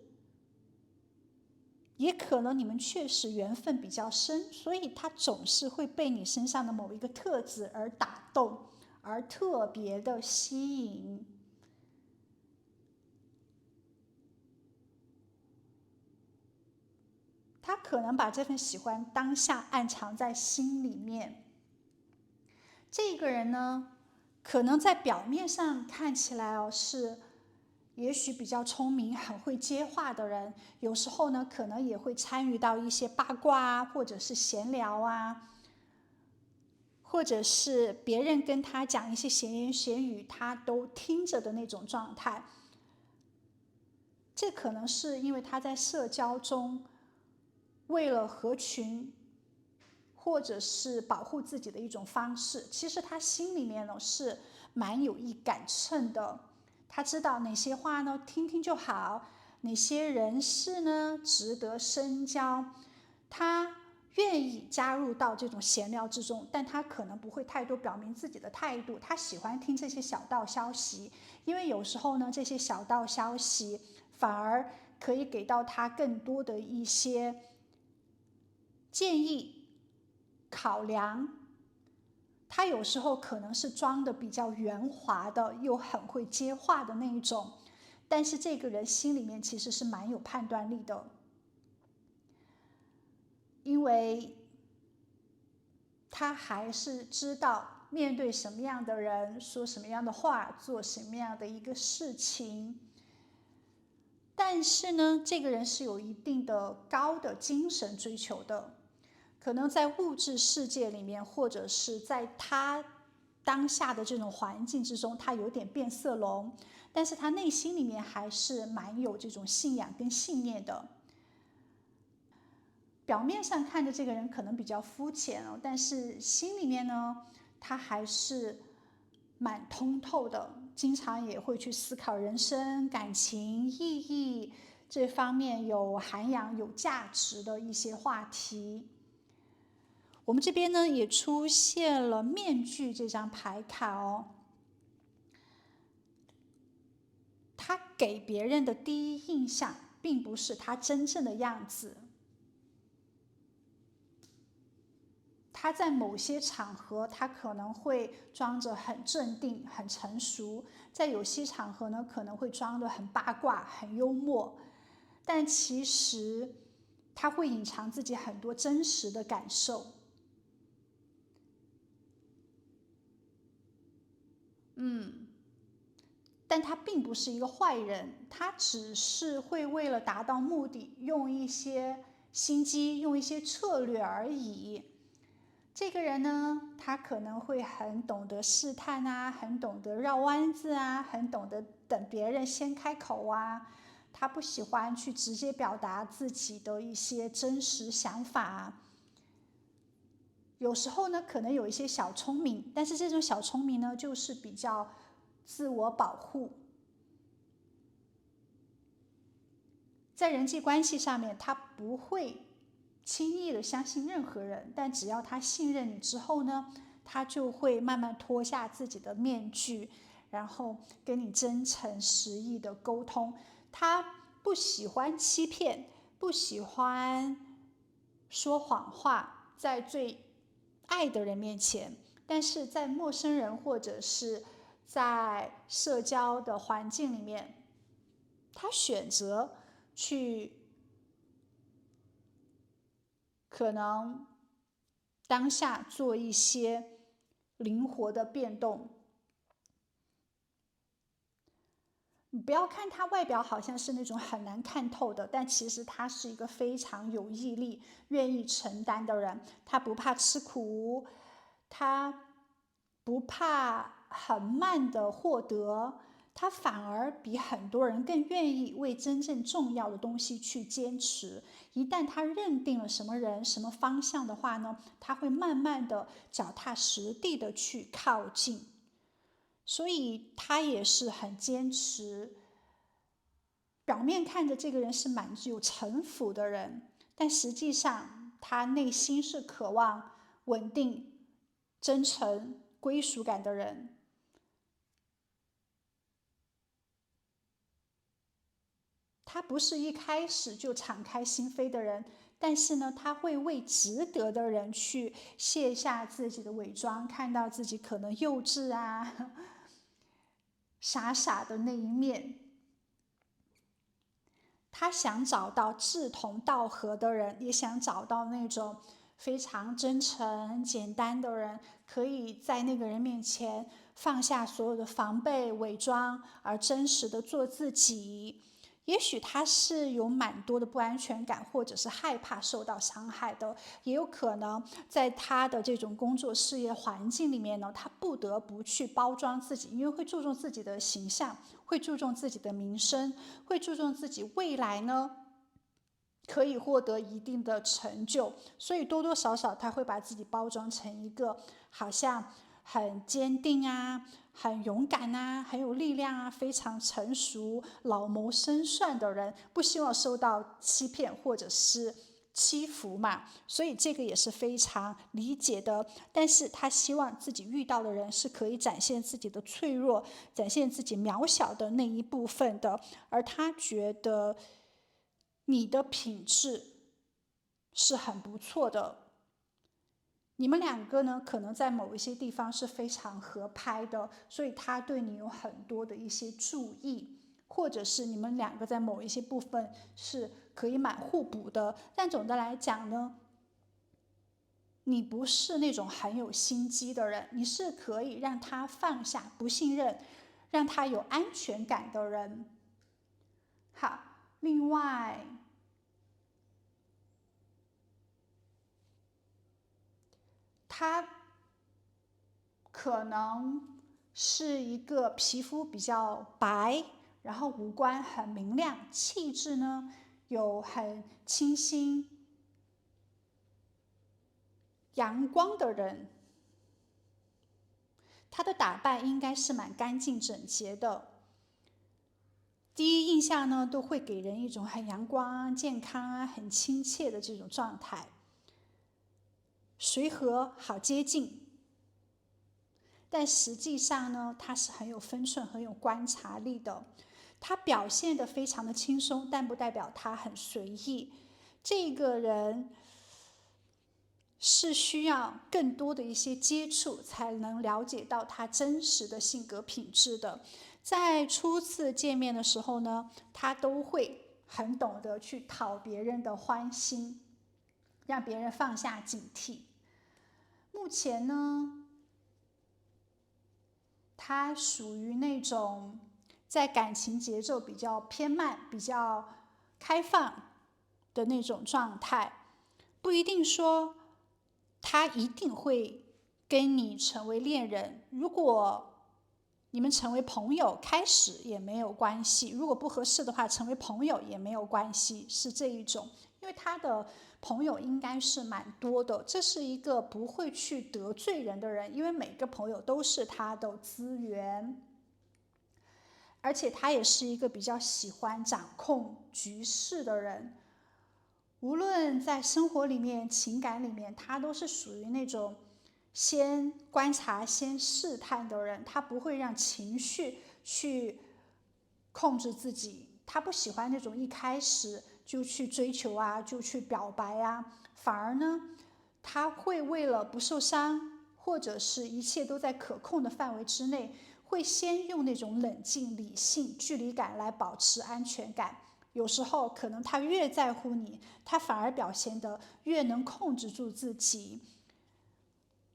[SPEAKER 1] 也可能你们确实缘分比较深，所以他总是会被你身上的某一个特质而打动，而特别的吸引。他可能把这份喜欢当下暗藏在心里面。这个人呢，可能在表面上看起来是也许比较聪明很会接话的人，有时候呢可能也会参与到一些八卦啊，或者是闲聊啊，或者是别人跟他讲一些闲言闲语他都听着的那种状态。这可能是因为他在社交中为了合群或者是保护自己的一种方式，其实他心里面呢是蛮有一杆秤的。他知道哪些话呢听听就好，哪些人事呢值得深交，他愿意加入到这种闲聊之中，但他可能不会太多表明自己的态度。他喜欢听这些小道消息，因为有时候呢这些小道消息反而可以给到他更多的一些建议考量。他有时候可能是装的比较圆滑的，又很会接话的那一种，但是这个人心里面其实是蛮有判断力的，因为他还是知道面对什么样的人说什么样的话，做什么样的一个事情。但是呢这个人是有一定的高的精神追求的，可能在物质世界里面，或者是在他当下的这种环境之中，他有点变色龙，但是他内心里面还是蛮有这种信仰跟信念的。表面上看着这个人可能比较肤浅哦，但是心里面呢他还是蛮通透的，经常也会去思考人生感情意义这方面有涵养有价值的一些话题。我们这边呢也出现了面具这张牌卡哦，他给别人的第一印象并不是他真正的样子，他在某些场合他可能会装着很镇定很成熟，在有些场合呢可能会装得很八卦很幽默，但其实他会隐藏自己很多真实的感受。但他并不是一个坏人，他只是会为了达到目的用一些心机用一些策略而已。这个人呢，他可能会很懂得试探啊，很懂得绕弯子啊，很懂得等别人先开口啊，他不喜欢去直接表达自己的一些真实想法。有时候呢可能有一些小聪明，但是这种小聪明呢就是比较自我保护。在人际关系上面他不会轻易的相信任何人，但只要他信任你之后呢，他就会慢慢脱下自己的面具，然后跟你真诚实意的沟通。他不喜欢欺骗，不喜欢说谎话，在最爱的人面前，但是在陌生人或者是在社交的环境里面，他选择去可能当下做一些灵活的变动。你不要看他外表好像是那种很难看透的，但其实他是一个非常有毅力愿意承担的人。他不怕吃苦，他不怕很慢的获得，他反而比很多人更愿意为真正重要的东西去坚持。一旦他认定了什么人什么方向的话呢，他会慢慢的脚踏实地的去靠近。所以他也是很坚持。表面看着这个人是蛮有城府的人，但实际上他内心是渴望稳定、真诚、归属感的人。他不是一开始就敞开心扉的人，但是呢，他会为值得的人去卸下自己的伪装，看到自己可能幼稚啊、傻傻的那一面。他想找到志同道合的人，也想找到那种非常真诚简单的人，可以在那个人面前放下所有的防备伪装，而真实的做自己。也许他是有蛮多的不安全感，或者是害怕受到伤害的，也有可能在他的这种工作事业环境里面呢，他不得不去包装自己，因为会注重自己的形象，会注重自己的名声，会注重自己未来呢可以获得一定的成就，所以多多少少他会把自己包装成一个好像很坚定啊、很勇敢啊、很有力量啊、非常成熟、老谋深算的人，不希望受到欺骗或者是欺负嘛，所以这个也是非常理解的。但是他希望自己遇到的人是可以展现自己的脆弱，展现自己渺小的那一部分的，而他觉得你的品质是很不错的。你们两个呢，可能在某一些地方是非常合拍的，所以他对你有很多的一些注意，或者是你们两个在某一些部分是可以蛮互补的。但总的来讲呢，你不是那种很有心机的人，你是可以让他放下不信任，让他有安全感的人。好，另外他可能是一个皮肤比较白，然后五官很明亮，气质呢有很清新阳光的人。他的打扮应该是蛮干净整洁的，第一印象呢都会给人一种很阳光、健康啊、很亲切的这种状态。随和，好接近。但实际上呢，他是很有分寸、很有观察力的。他表现得非常的轻松，但不代表他很随意。这个人是需要更多的一些接触，才能了解到他真实的性格品质的。在初次见面的时候呢，他都会很懂得去讨别人的欢心，让别人放下警惕。目前呢，他属于那种在感情节奏比较偏慢、比较开放的那种状态，不一定说他一定会跟你成为恋人。如果你们成为朋友，开始也没有关系；如果不合适的话，成为朋友也没有关系，是这一种。因为他的朋友应该是蛮多的，这是一个不会去得罪人的人，因为每个朋友都是他的资源。而且他也是一个比较喜欢掌控局势的人，无论在生活里面、情感里面，他都是属于那种先观察、先试探的人，他不会让情绪去控制自己，他不喜欢那种一开始就去追求啊，就去表白啊，反而呢，他会为了不受伤，或者是一切都在可控的范围之内，会先用那种冷静、理性、距离感来保持安全感。有时候可能他越在乎你，他反而表现得越能控制住自己。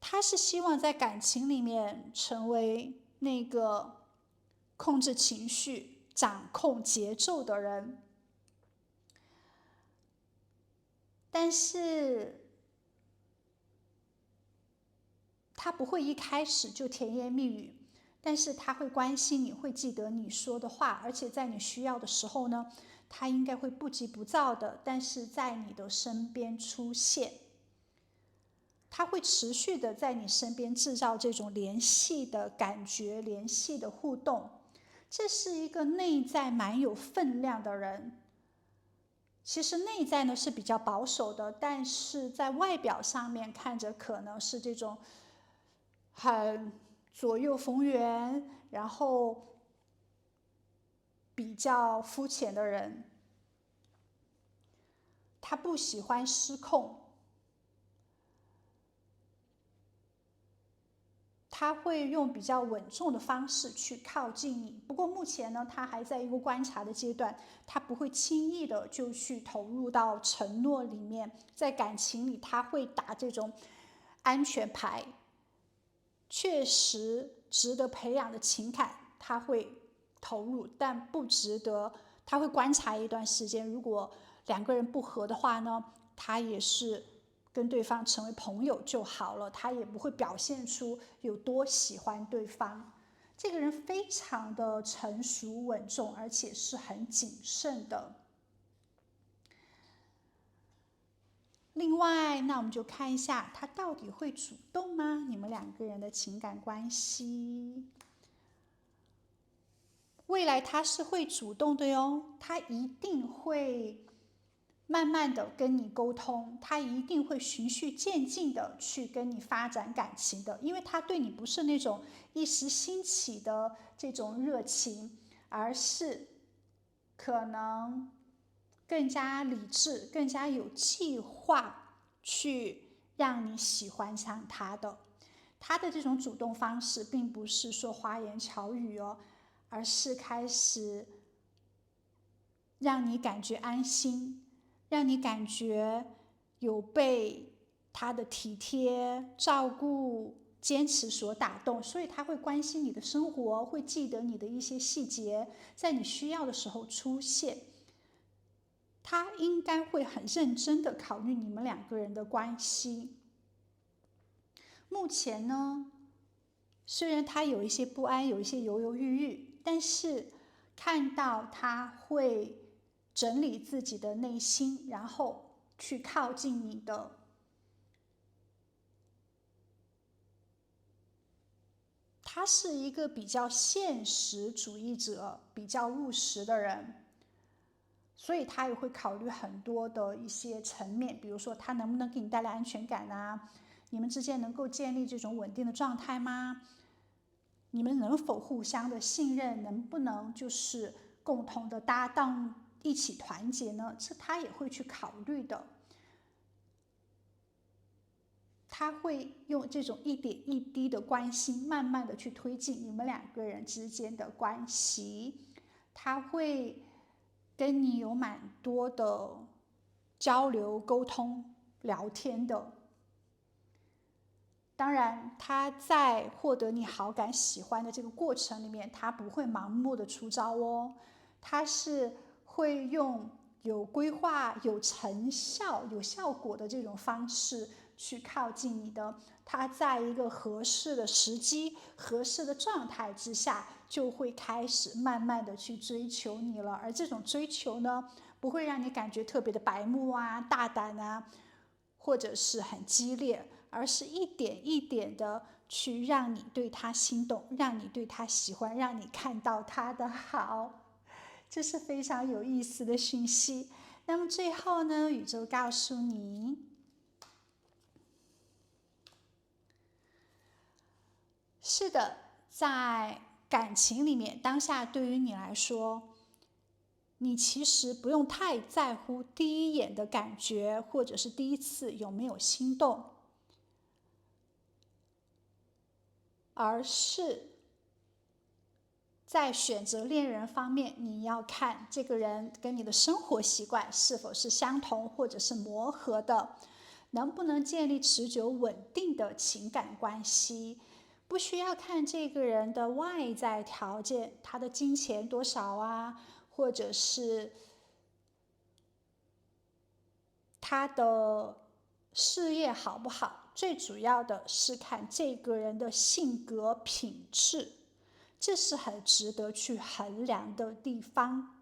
[SPEAKER 1] 他是希望在感情里面成为那个控制情绪、掌控节奏的人，但是他不会一开始就甜言蜜语，但是他会关心你，会记得你说的话，而且在你需要的时候呢，他应该会不急不躁的，但是在你的身边出现。他会持续的在你身边制造这种联系的感觉、联系的互动。这是一个内在蛮有分量的人。其实内在呢是比较保守的，但是在外表上面看着可能是这种很左右逢源，然后比较肤浅的人。他不喜欢失控，他会用比较稳重的方式去靠近你。不过目前呢，他还在一个观察的阶段，他不会轻易的就去投入到承诺里面。在感情里，他会打这种安全牌，确实值得培养的情感他会投入，但不值得，他会观察一段时间。如果两个人不合的话呢，他也是跟对方成为朋友就好了，他也不会表现出有多喜欢对方。这个人非常的成熟稳重，而且是很谨慎的。另外，那我们就看一下他到底会主动吗？你们两个人的情感关系，未来他是会主动的哟，他一定会慢慢的跟你沟通，他一定会循序渐进的去跟你发展感情的，因为他对你不是那种一时兴起的这种热情，而是可能更加理智、更加有计划去让你喜欢上他的。他的这种主动方式，并不是说花言巧语哦，而是开始让你感觉安心，让你感觉有被他的体贴、照顾、坚持所打动，所以他会关心你的生活，会记得你的一些细节，在你需要的时候出现。他应该会很认真的考虑你们两个人的关系。目前呢，虽然他有一些不安，有一些犹犹豫豫，但是看到他会整理自己的内心，然后去靠近你的。他是一个比较现实主义者、比较务实的人，所以他也会考虑很多的一些层面，比如说他能不能给你带来安全感啊，你们之间能够建立这种稳定的状态吗？你们能否互相的信任？能不能就是共同的搭档一起团结呢？这他也会去考虑的。他会用这种一点一滴的关心，慢慢的去推进你们两个人之间的关系。他会跟你有蛮多的交流、沟通、聊天的。当然，他在获得你好感、喜欢的这个过程里面，他不会盲目的出招哦，他是会用有规划、有成效、有效果的这种方式去靠近你的。他在一个合适的时机、合适的状态之下，就会开始慢慢的去追求你了。而这种追求呢，不会让你感觉特别的白目啊、大胆啊，或者是很激烈，而是一点一点的去让你对他心动，让你对他喜欢，让你看到他的好。这是非常有意思的讯息。那么最后呢，宇宙告诉你，是的，在感情里面，当下对于你来说，你其实不用太在乎第一眼的感觉，或者是第一次有没有心动，而是在选择恋人方面，你要看这个人跟你的生活习惯是否是相同或者是磨合的，能不能建立持久稳定的情感关系。不需要看这个人的外在条件，他的金钱多少啊，或者是他的事业好不好，最主要的是看这个人的性格品质，这是很值得去衡量的地方。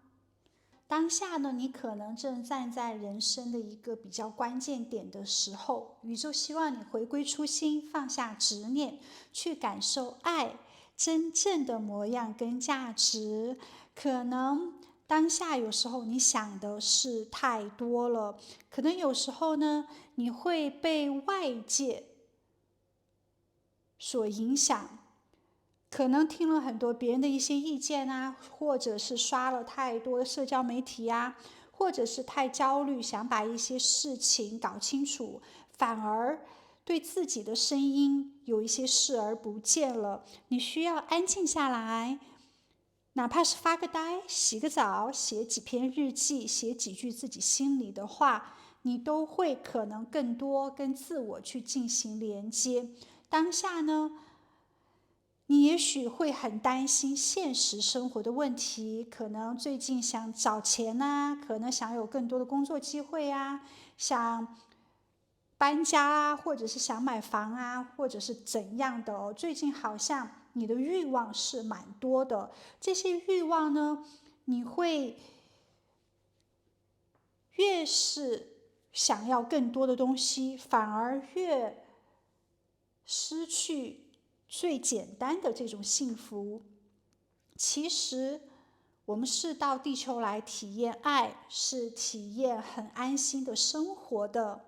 [SPEAKER 1] 当下呢，你可能正站在人生的一个比较关键点的时候，宇宙希望你回归初心，放下执念，去感受爱真正的模样跟价值。可能当下有时候你想的是太多了，可能有时候呢，你会被外界所影响，可能听了很多别人的一些意见啊，或者是刷了太多的社交媒体啊，或者是太焦虑，想把一些事情搞清楚，反而对自己的声音有一些视而不见了。你需要安静下来，哪怕是发个呆、洗个澡、写几篇日记、写几句自己心里的话，你都会可能更多跟自我去进行连接。当下呢，你也许会很担心现实生活的问题，可能最近想找钱啊，可能想有更多的工作机会啊，想搬家啊，或者是想买房啊，或者是怎样的哦。最近好像你的欲望是蛮多的，这些欲望呢，你会越是想要更多的东西，反而越失去最简单的这种幸福。其实我们是到地球来体验爱，是体验很安心的生活的。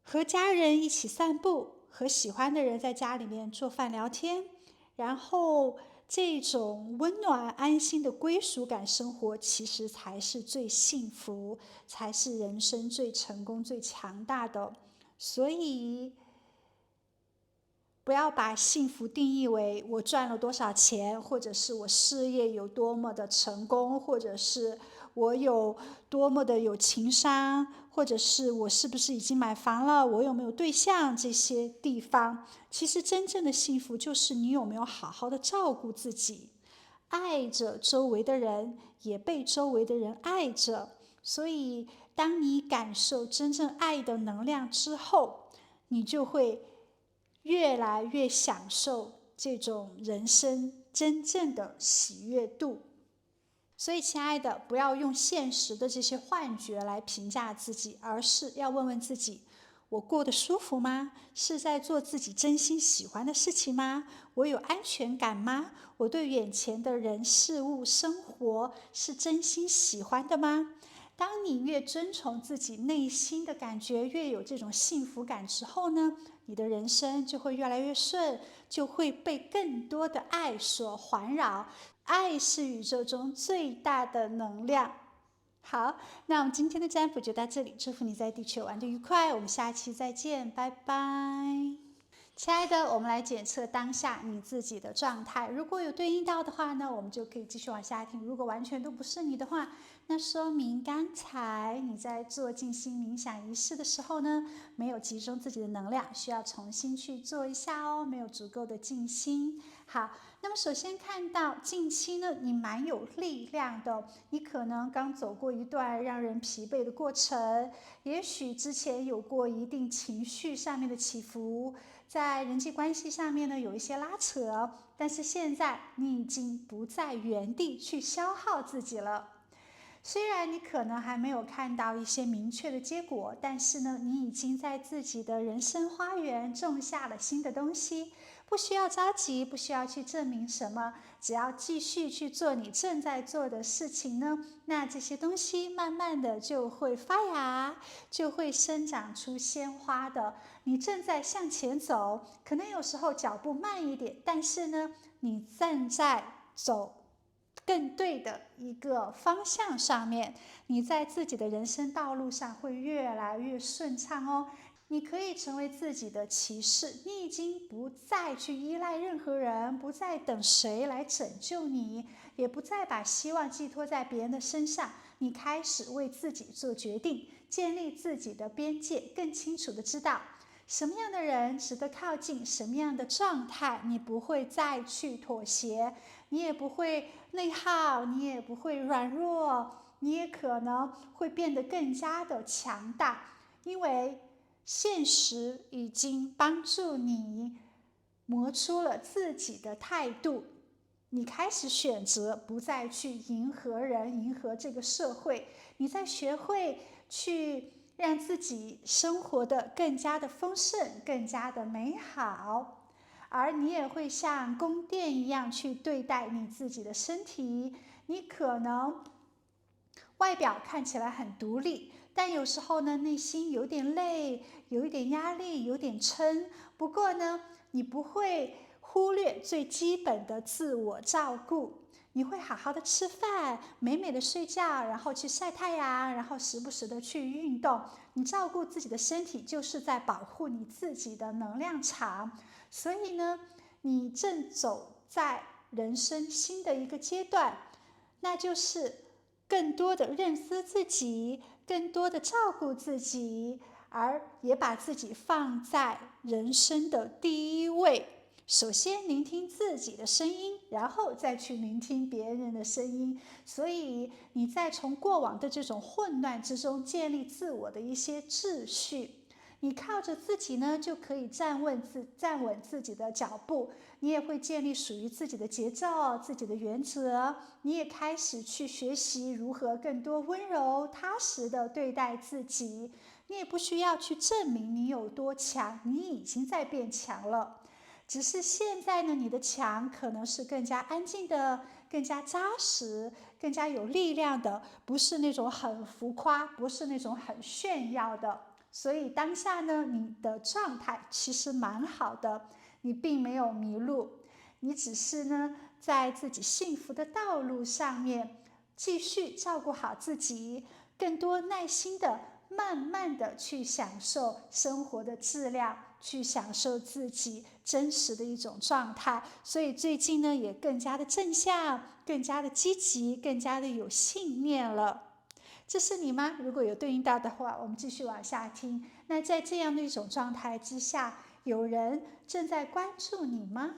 [SPEAKER 1] 和家人一起散步，和喜欢的人在家里面做饭聊天，然后这种温暖安心的归属感生活，其实才是最幸福，才是人生最成功最强大的。所以不要把幸福定义为我赚了多少钱，或者是我事业有多么的成功，或者是我有多么的有情商，或者是我是不是已经买房了，我有没有对象，这些地方。其实真正的幸福就是你有没有好好的照顾自己，爱着周围的人，也被周围的人爱着。所以当你感受真正爱的能量之后，你就会越来越享受这种人生真正的喜悦度。所以亲爱的，不要用现实的这些幻觉来评价自己，而是要问问自己，我过得舒服吗？是在做自己真心喜欢的事情吗？我有安全感吗？我对眼前的人事物生活是真心喜欢的吗？当你越遵从自己内心的感觉，越有这种幸福感之后呢，你的人生就会越来越顺，就会被更多的爱所环绕。爱是宇宙中最大的能量。好，那我们今天的占卜就到这里，祝福你在地球玩得愉快，我们下期再见，拜拜。亲爱的，我们来检测当下你自己的状态，如果有对应到的话呢，我们就可以继续往下听，如果完全都不是你的话，那说明刚才你在做静心冥想仪式的时候呢，没有集中自己的能量，需要重新去做一下哦，没有足够的静心。好，那么首先看到近期呢，你蛮有力量的，你可能刚走过一段让人疲惫的过程，也许之前有过一定情绪上面的起伏，在人际关系上面呢有一些拉扯，但是现在你已经不在原地去消耗自己了。虽然你可能还没有看到一些明确的结果，但是呢，你已经在自己的人生花园种下了新的东西，不需要着急，不需要去证明什么，只要继续去做你正在做的事情呢，那这些东西慢慢的就会发芽，就会生长出鲜花的。你正在向前走，可能有时候脚步慢一点，但是呢，你正在走更对的一个方向上面，你在自己的人生道路上会越来越顺畅哦。你可以成为自己的骑士，你已经不再去依赖任何人，不再等谁来拯救你，也不再把希望寄托在别人的身上。你开始为自己做决定，建立自己的边界，更清楚的知道什么样的人值得靠近，什么样的状态你不会再去妥协，你也不会内耗，你也不会软弱，你也可能会变得更加的强大，因为现实已经帮助你磨出了自己的态度，你开始选择不再去迎合人，迎合这个社会，你在学会去让自己生活得更加的丰盛，更加的美好，而你也会像宫殿一样去对待你自己的身体。你可能外表看起来很独立，但有时候呢，内心有点累，有一点压力，有点撑。不过呢，你不会忽略最基本的自我照顾，你会好好的吃饭，美美的睡觉，然后去晒太阳，然后时不时的去运动。你照顾自己的身体，就是在保护你自己的能量场。所以呢，你正走在人生新的一个阶段，那就是更多的认识自己，更多的照顾自己，而也把自己放在人生的第一位。首先聆听自己的声音，然后再去聆听别人的声音。所以你在从过往的这种混乱之中建立自我的一些秩序。你靠着自己呢，就可以站稳自己的脚步，你也会建立属于自己的节奏、自己的原则，你也开始去学习如何更多温柔踏实的对待自己。你也不需要去证明你有多强，你已经在变强了。只是现在呢，你的强可能是更加安静的，更加扎实，更加有力量的，不是那种很浮夸，不是那种很炫耀的。所以当下呢，你的状态其实蛮好的，你并没有迷路，你只是呢在自己幸福的道路上面继续照顾好自己，更多耐心的慢慢的去享受生活的质量，去享受自己真实的一种状态。所以最近呢也更加的正向，更加的积极，更加的有信念了。这是你吗？如果有对应到的话，我们继续往下听。那在这样的一种状态之下，有人正在关注你吗？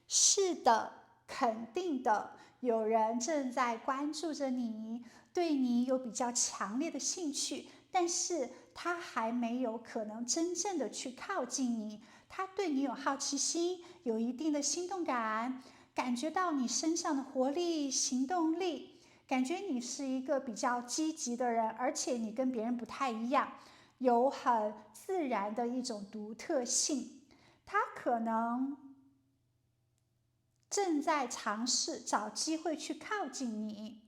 [SPEAKER 1] 是的，肯定的，有人正在关注着你，对你有比较强烈的兴趣，但是他还没有可能真正的去靠近你。他对你有好奇心，有一定的心动感，感觉到你身上的活力、行动力，感觉你是一个比较积极的人，而且你跟别人不太一样。有很自然的一种独特性。他可能正在尝试找机会去靠近你，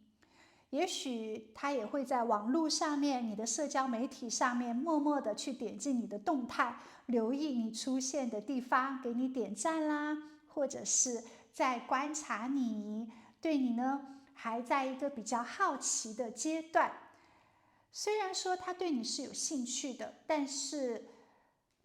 [SPEAKER 1] 也许他也会在网络上面，你的社交媒体上面默默的去点进你的动态，留意你出现的地方，给你点赞啦，或者是在观察你，对你呢还在一个比较好奇的阶段。虽然说他对你是有兴趣的，但是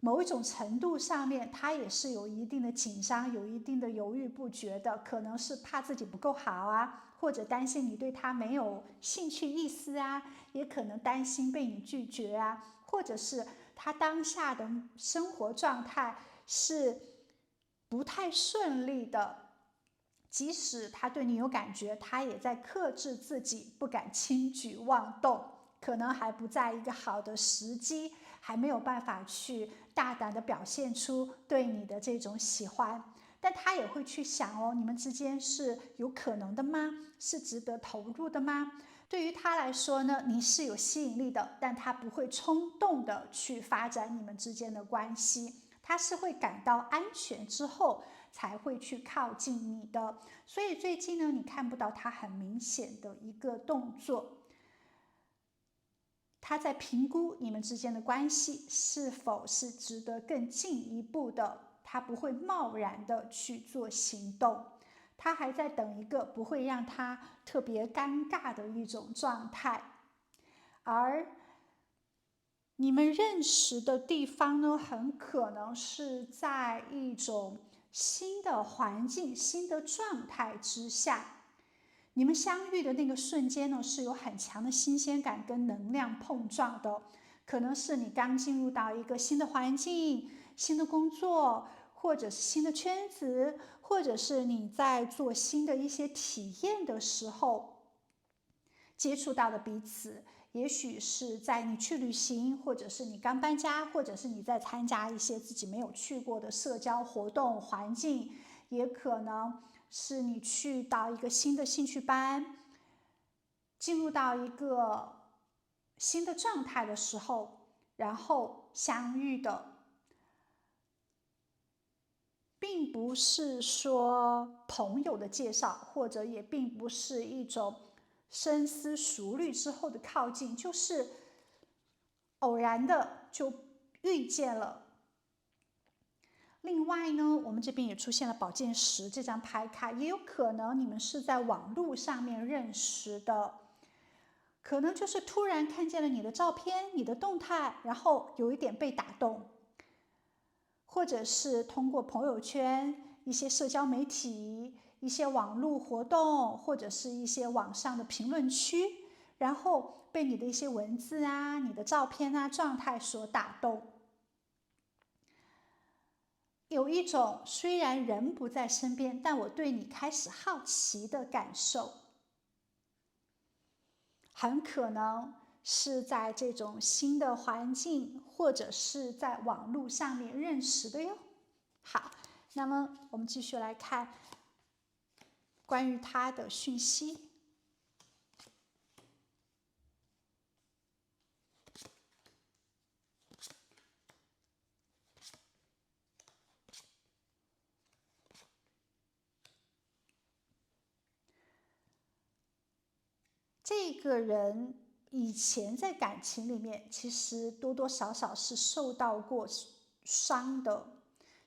[SPEAKER 1] 某一种程度上面，他也是有一定的紧张，有一定的犹豫不决的，可能是怕自己不够好啊，或者担心你对他没有兴趣意思啊，也可能担心被你拒绝啊，或者是他当下的生活状态是不太顺利的。即使他对你有感觉，他也在克制自己，不敢轻举妄动，可能还不在一个好的时机，还没有办法去大胆的表现出对你的这种喜欢。但他也会去想哦，你们之间是有可能的吗？是值得投入的吗？对于他来说呢，你是有吸引力的，但他不会冲动的去发展你们之间的关系，他是会感到安全之后才会去靠近你的。所以最近呢，你看不到他很明显的一个动作，他在评估你们之间的关系是否是值得更进一步的，他不会贸然的去做行动，他还在等一个不会让他特别尴尬的一种状态。而你们认识的地方呢，很可能是在一种新的环境、新的状态之下。你们相遇的那个瞬间呢，是有很强的新鲜感跟能量碰撞的。可能是你刚进入到一个新的环境、新的工作，或者是新的圈子，或者是你在做新的一些体验的时候接触到的彼此。也许是在你去旅行，或者是你刚搬家，或者是你在参加一些自己没有去过的社交活动环境，也可能是你去到一个新的兴趣班，进入到一个新的状态的时候，然后相遇的，并不是说朋友的介绍，或者也并不是一种深思熟虑之后的靠近，就是偶然的就遇见了。另外呢，我们这边也出现了宝剑十这张牌卡，也有可能你们是在网络上面认识的，可能就是突然看见了你的照片、你的动态，然后有一点被打动，或者是通过朋友圈、一些社交媒体、一些网络活动，或者是一些网上的评论区，然后被你的一些文字啊、你的照片啊、状态所打动。有一种虽然人不在身边，但我对你开始好奇的感受，很可能是在这种新的环境，或者是在网络上面认识的哟。好，那么我们继续来看关于他的讯息。这个人以前在感情里面，其实多多少少是受到过伤的，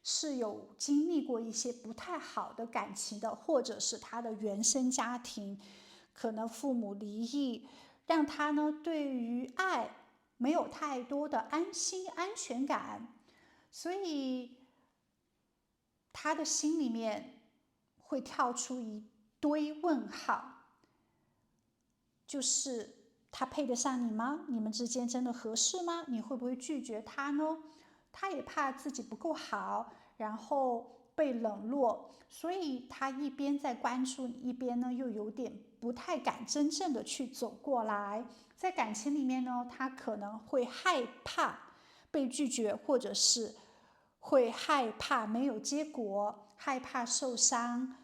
[SPEAKER 1] 是有经历过一些不太好的感情的，或者是他的原生家庭可能父母离异，让他呢对于爱没有太多的安心安全感，所以他的心里面会跳出一堆问号。就是他配得上你吗？你们之间真的合适吗？你会不会拒绝他呢？他也怕自己不够好，然后被冷落，所以他一边在关注你，一边呢又有点不太敢真正的去走过来。在感情里面呢，他可能会害怕被拒绝，或者是会害怕没有结果，害怕受伤。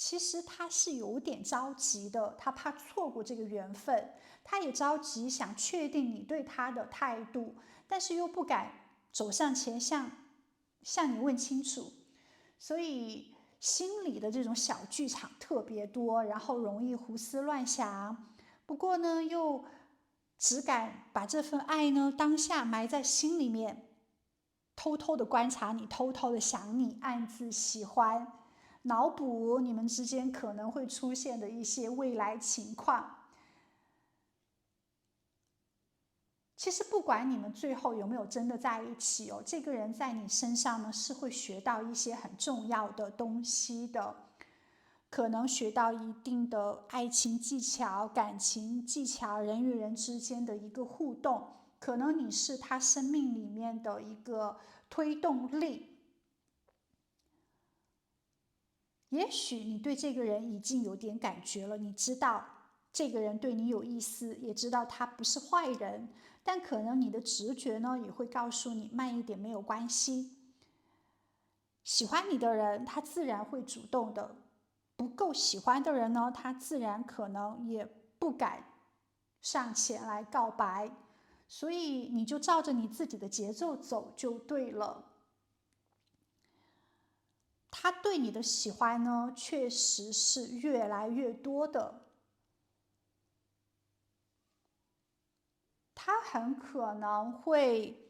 [SPEAKER 1] 其实他是有点着急的，他怕错过这个缘分，他也着急想确定你对他的态度，但是又不敢走上前向你问清楚，所以心里的这种小剧场特别多，然后容易胡思乱想。不过呢，又只敢把这份爱呢当下埋在心里面，偷偷的观察你，偷偷的想你，暗自喜欢，脑补你们之间可能会出现的一些未来情况。其实不管你们最后有没有真的在一起哦，这个人在你身上呢是会学到一些很重要的东西的，可能学到一定的爱情技巧、感情技巧，人与人之间的一个互动，可能你是他生命里面的一个推动力。也许你对这个人已经有点感觉了，你知道这个人对你有意思，也知道他不是坏人，但可能你的直觉呢也会告诉你慢一点没有关系。喜欢你的人他自然会主动的，不够喜欢的人呢，他自然可能也不敢上前来告白，所以你就照着你自己的节奏走就对了。他对你的喜欢呢，确实是越来越多的。他很可能会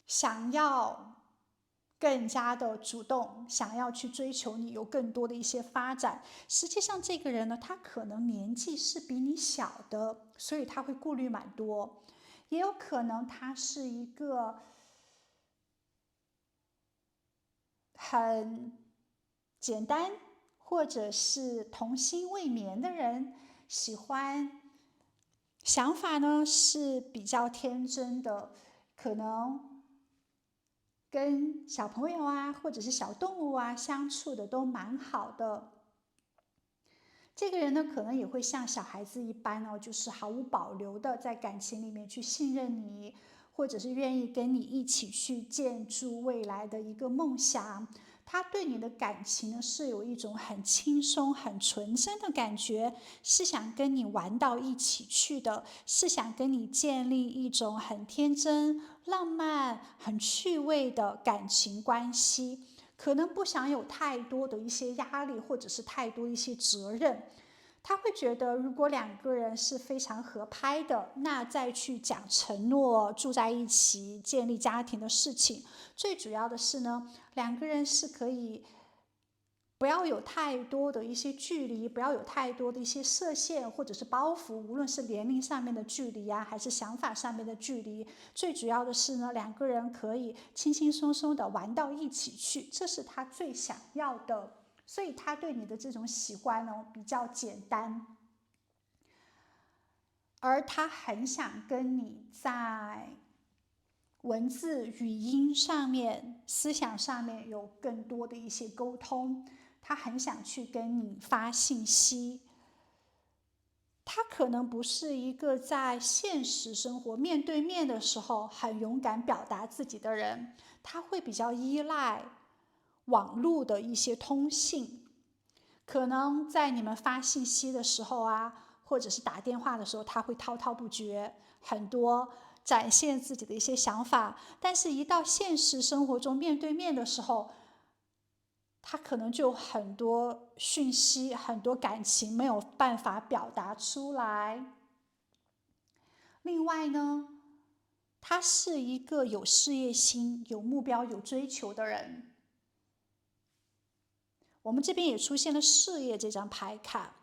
[SPEAKER 1] 想要更加的主动，想要去追求你，有更多的一些发展。实际上这个人呢，他可能年纪是比你小的，所以他会顾虑蛮多。也有可能他是一个很简单或者是童心未泯的人，喜欢想法呢是比较天真的，可能跟小朋友啊或者是小动物啊相处的都蛮好的。这个人呢可能也会像小孩子一般哦，就是毫无保留的在感情里面去信任你，或者是愿意跟你一起去建筑未来的一个梦想。他对你的感情呢是有一种很轻松很纯真的感觉，是想跟你玩到一起去的，是想跟你建立一种很天真浪漫很趣味的感情关系，可能不想有太多的一些压力或者是太多一些责任。他会觉得如果两个人是非常合拍的，那再去讲承诺住在一起建立家庭的事情，最主要的是呢，两个人是可以不要有太多的一些距离，不要有太多的一些设限或者是包袱，无论是年龄上面的距离啊，还是想法上面的距离，最主要的是呢，两个人可以轻轻松松的玩到一起去，这是他最想要的。所以他对你的这种喜欢呢比较简单，而他很想跟你在文字语音上面思想上面有更多的一些沟通，他很想去跟你发信息。他可能不是一个在现实生活面对面的时候很勇敢表达自己的人，他会比较依赖网络的一些通信，可能在你们发信息的时候啊，或者是打电话的时候，他会滔滔不绝，很多展现自己的一些想法，但是一到现实生活中面对面的时候，他可能就很多讯息，很多感情没有办法表达出来。另外呢，他是一个有事业心、有目标、有追求的人。我们这边也出现了事业这张牌卡，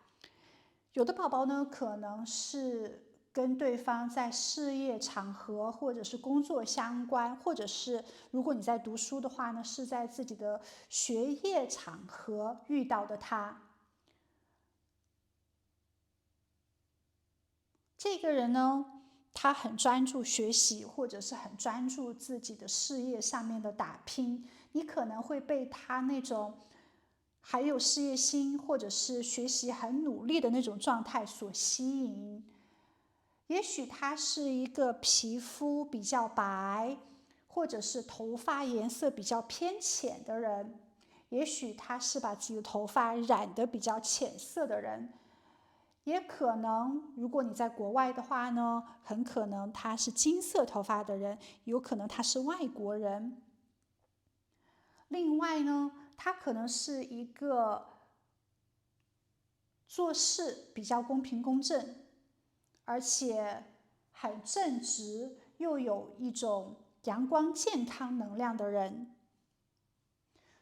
[SPEAKER 1] 有的宝宝呢可能是跟对方在事业场合或者是工作相关，或者是如果你在读书的话呢，是在自己的学业场合遇到的他。这个人呢，他很专注学习，或者是很专注自己的事业上面的打拼，你可能会被他那种还有事业心或者是学习很努力的那种状态所吸引。也许他是一个皮肤比较白，或者是头发颜色比较偏浅的人，也许他是把自己的头发染得比较浅色的人，也可能如果你在国外的话呢，很可能他是金色头发的人，有可能他是外国人。另外呢，他可能是一个做事比较公平公正，而且很正直，又有一种阳光健康能量的人。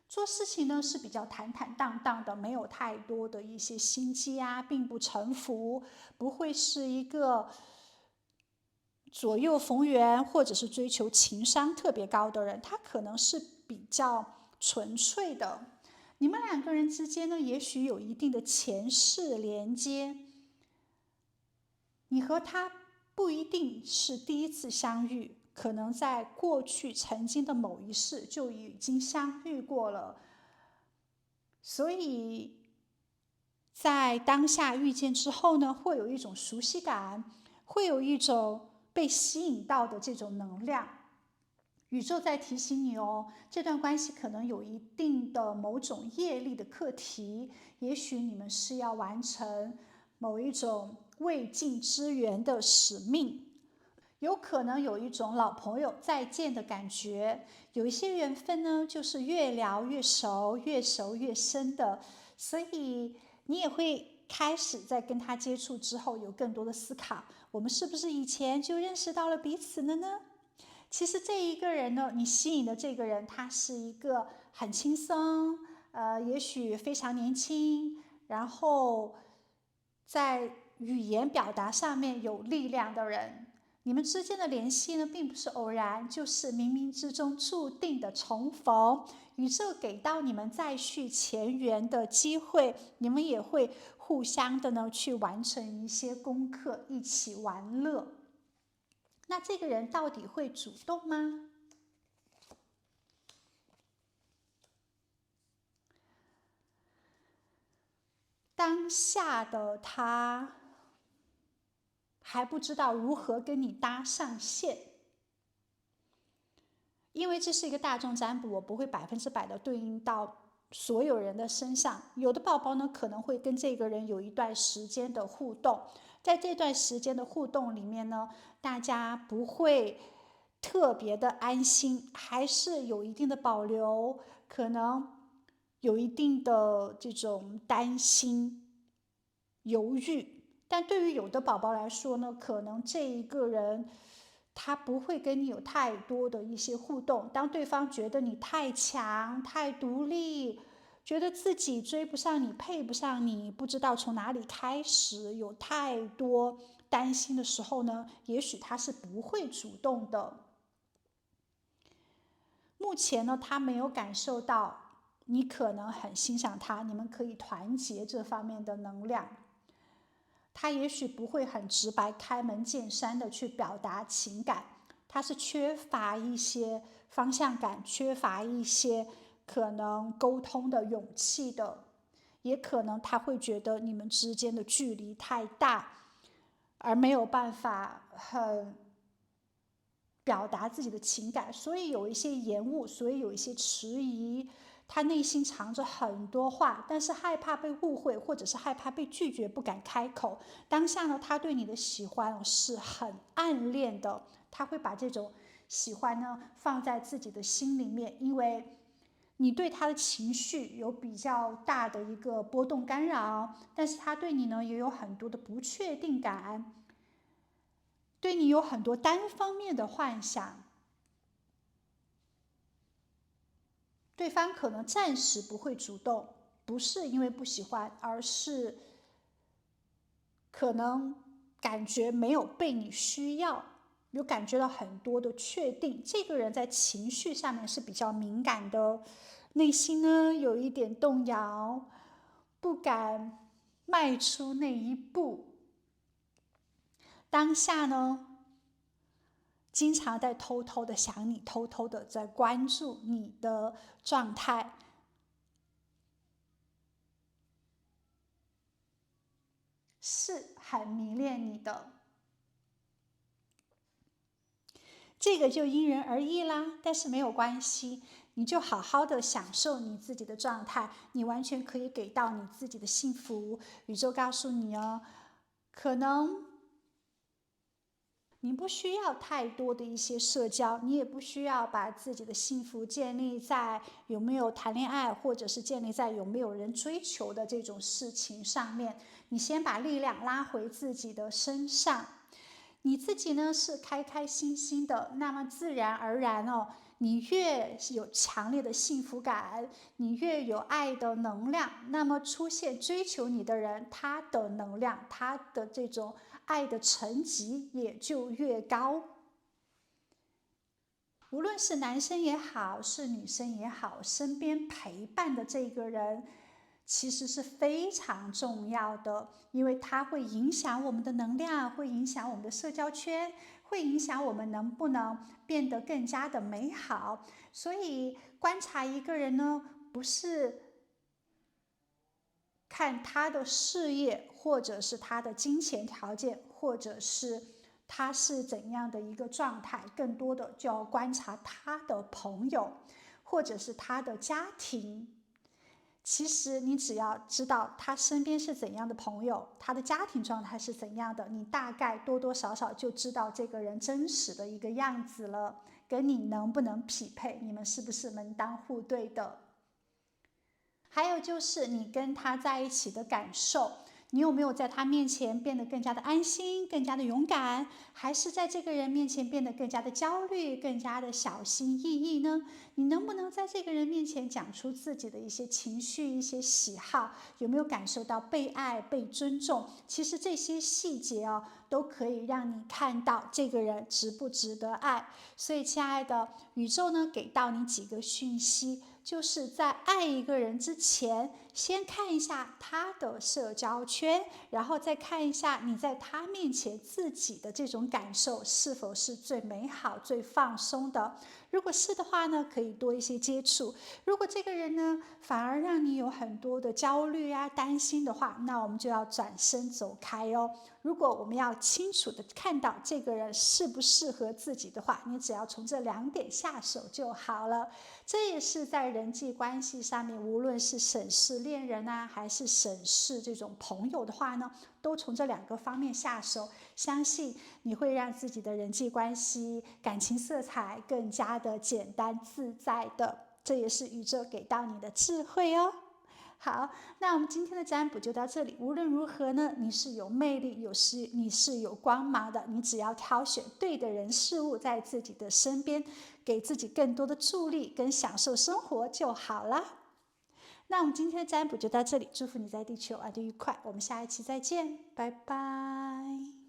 [SPEAKER 1] 做事情呢是比较坦坦荡荡的，没有太多的一些心机啊，并不城府，不会是一个左右逢源或者是追求情商特别高的人，他可能是比较纯粹的。你们两个人之间呢，也许有一定的前世连接，你和他不一定是第一次相遇，可能在过去曾经的某一世就已经相遇过了，所以在当下遇见之后呢，会有一种熟悉感，会有一种被吸引到的这种能量。宇宙在提醒你哦，这段关系可能有一定的某种业力的课题，也许你们是要完成某一种未尽之缘的使命，有可能有一种老朋友再见的感觉。有一些缘分呢，就是越聊越熟，越熟越深的，所以你也会开始在跟他接触之后有更多的思考，我们是不是以前就认识到了彼此了呢？其实这一个人呢，你吸引的这个人，他是一个很轻松，也许非常年轻，然后在语言表达上面有力量的人。你们之间的联系呢，并不是偶然，就是冥冥之中注定的重逢。宇宙给到你们再续前缘的机会，你们也会互相的呢去完成一些功课，一起玩乐。那这个人到底会主动吗？当下的他还不知道如何跟你搭上线，因为这是一个大众占卜，我不会100%的对应到所有人的身上。有的宝宝呢，可能会跟这个人有一段时间的互动，在这段时间的互动里面呢，大家不会特别的安心，还是有一定的保留，可能有一定的这种担心、犹豫。但对于有的宝宝来说呢，可能这一个人他不会跟你有太多的一些互动。当对方觉得你太强、太独立，觉得自己追不上你、配不上你，不知道从哪里开始，有太多担心的时候呢，也许他是不会主动的。目前呢，他没有感受到你可能很欣赏他，你们可以团结这方面的能量。他也许不会很直白、开门见山的去表达情感，他是缺乏一些方向感，缺乏一些可能沟通的勇气的，也可能他会觉得你们之间的距离太大，而没有办法很表达自己的情感，所以有一些延误，所以有一些迟疑。他内心藏着很多话，但是害怕被误会，或者是害怕被拒绝，不敢开口。当下呢，他对你的喜欢是很暗恋的，他会把这种喜欢呢放在自己的心里面，因为你对他的情绪有比较大的一个波动干扰，但是他对你呢也有很多的不确定感，对你有很多单方面的幻想。对方可能暂时不会主动，不是因为不喜欢，而是可能感觉没有被你需要，有感觉到很多的确定。这个人在情绪上面是比较敏感的，内心呢有一点动摇，不敢迈出那一步。当下呢，经常在偷偷的想你，偷偷的在关注你的状态，是很迷恋你的。这个就因人而异啦，但是没有关系，你就好好的享受你自己的状态，你完全可以给到你自己的幸福。宇宙告诉你哦，可能你不需要太多的一些社交，你也不需要把自己的幸福建立在有没有谈恋爱，或者是建立在有没有人追求的这种事情上面。你先把力量拉回自己的身上，你自己呢是开开心心的，那么自然而然你越有强烈的幸福感，你越有爱的能量，那么出现追求你的人，他的能量，他的这种爱的层级也就越高。无论是男生也好，是女生也好，身边陪伴的这个人其实是非常重要的，因为它会影响我们的能量，会影响我们的社交圈，会影响我们能不能变得更加的美好。所以观察一个人呢，不是看他的事业，或者是他的金钱条件，或者是他是怎样的一个状态，更多的就要观察他的朋友，或者是他的家庭。其实你只要知道他身边是怎样的朋友，他的家庭状态是怎样的，你大概多多少少就知道这个人真实的一个样子了，跟你能不能匹配，你们是不是门当户对的。还有就是你跟他在一起的感受，你有没有在他面前变得更加的安心，更加的勇敢，还是在这个人面前变得更加的焦虑，更加的小心翼翼呢？你能不能在这个人面前讲出自己的一些情绪，一些喜好？有没有感受到被爱、被尊重？其实这些细节都可以让你看到这个人值不值得爱。所以亲爱的，宇宙呢给到你几个讯息，就是在爱一个人之前，先看一下他的社交圈，然后再看一下你在他面前自己的这种感受是否是最美好、最放松的。如果是的话呢，可以多一些接触。如果这个人呢，反而让你有很多的焦虑啊、担心的话，那我们就要转身走开哦。如果我们要清楚的看到这个人适不适合自己的话，你只要从这2点下手就好了。这也是在人际关系上面，无论是审视恋人啊，还是审视这种朋友的话呢，都从这2个方面下手，相信你会让自己的人际关系、感情色彩更加的简单自在的。这也是宇宙给到你的智慧哦。好，那我们今天的占卜就到这里。无论如何呢，你是有魅力，你是有光芒的。你只要挑选对的人事物在自己的身边，给自己更多的助力跟享受生活就好了。那我们今天的占卜就到这里，祝福你在地球玩得愉快。我们下一期再见，拜拜。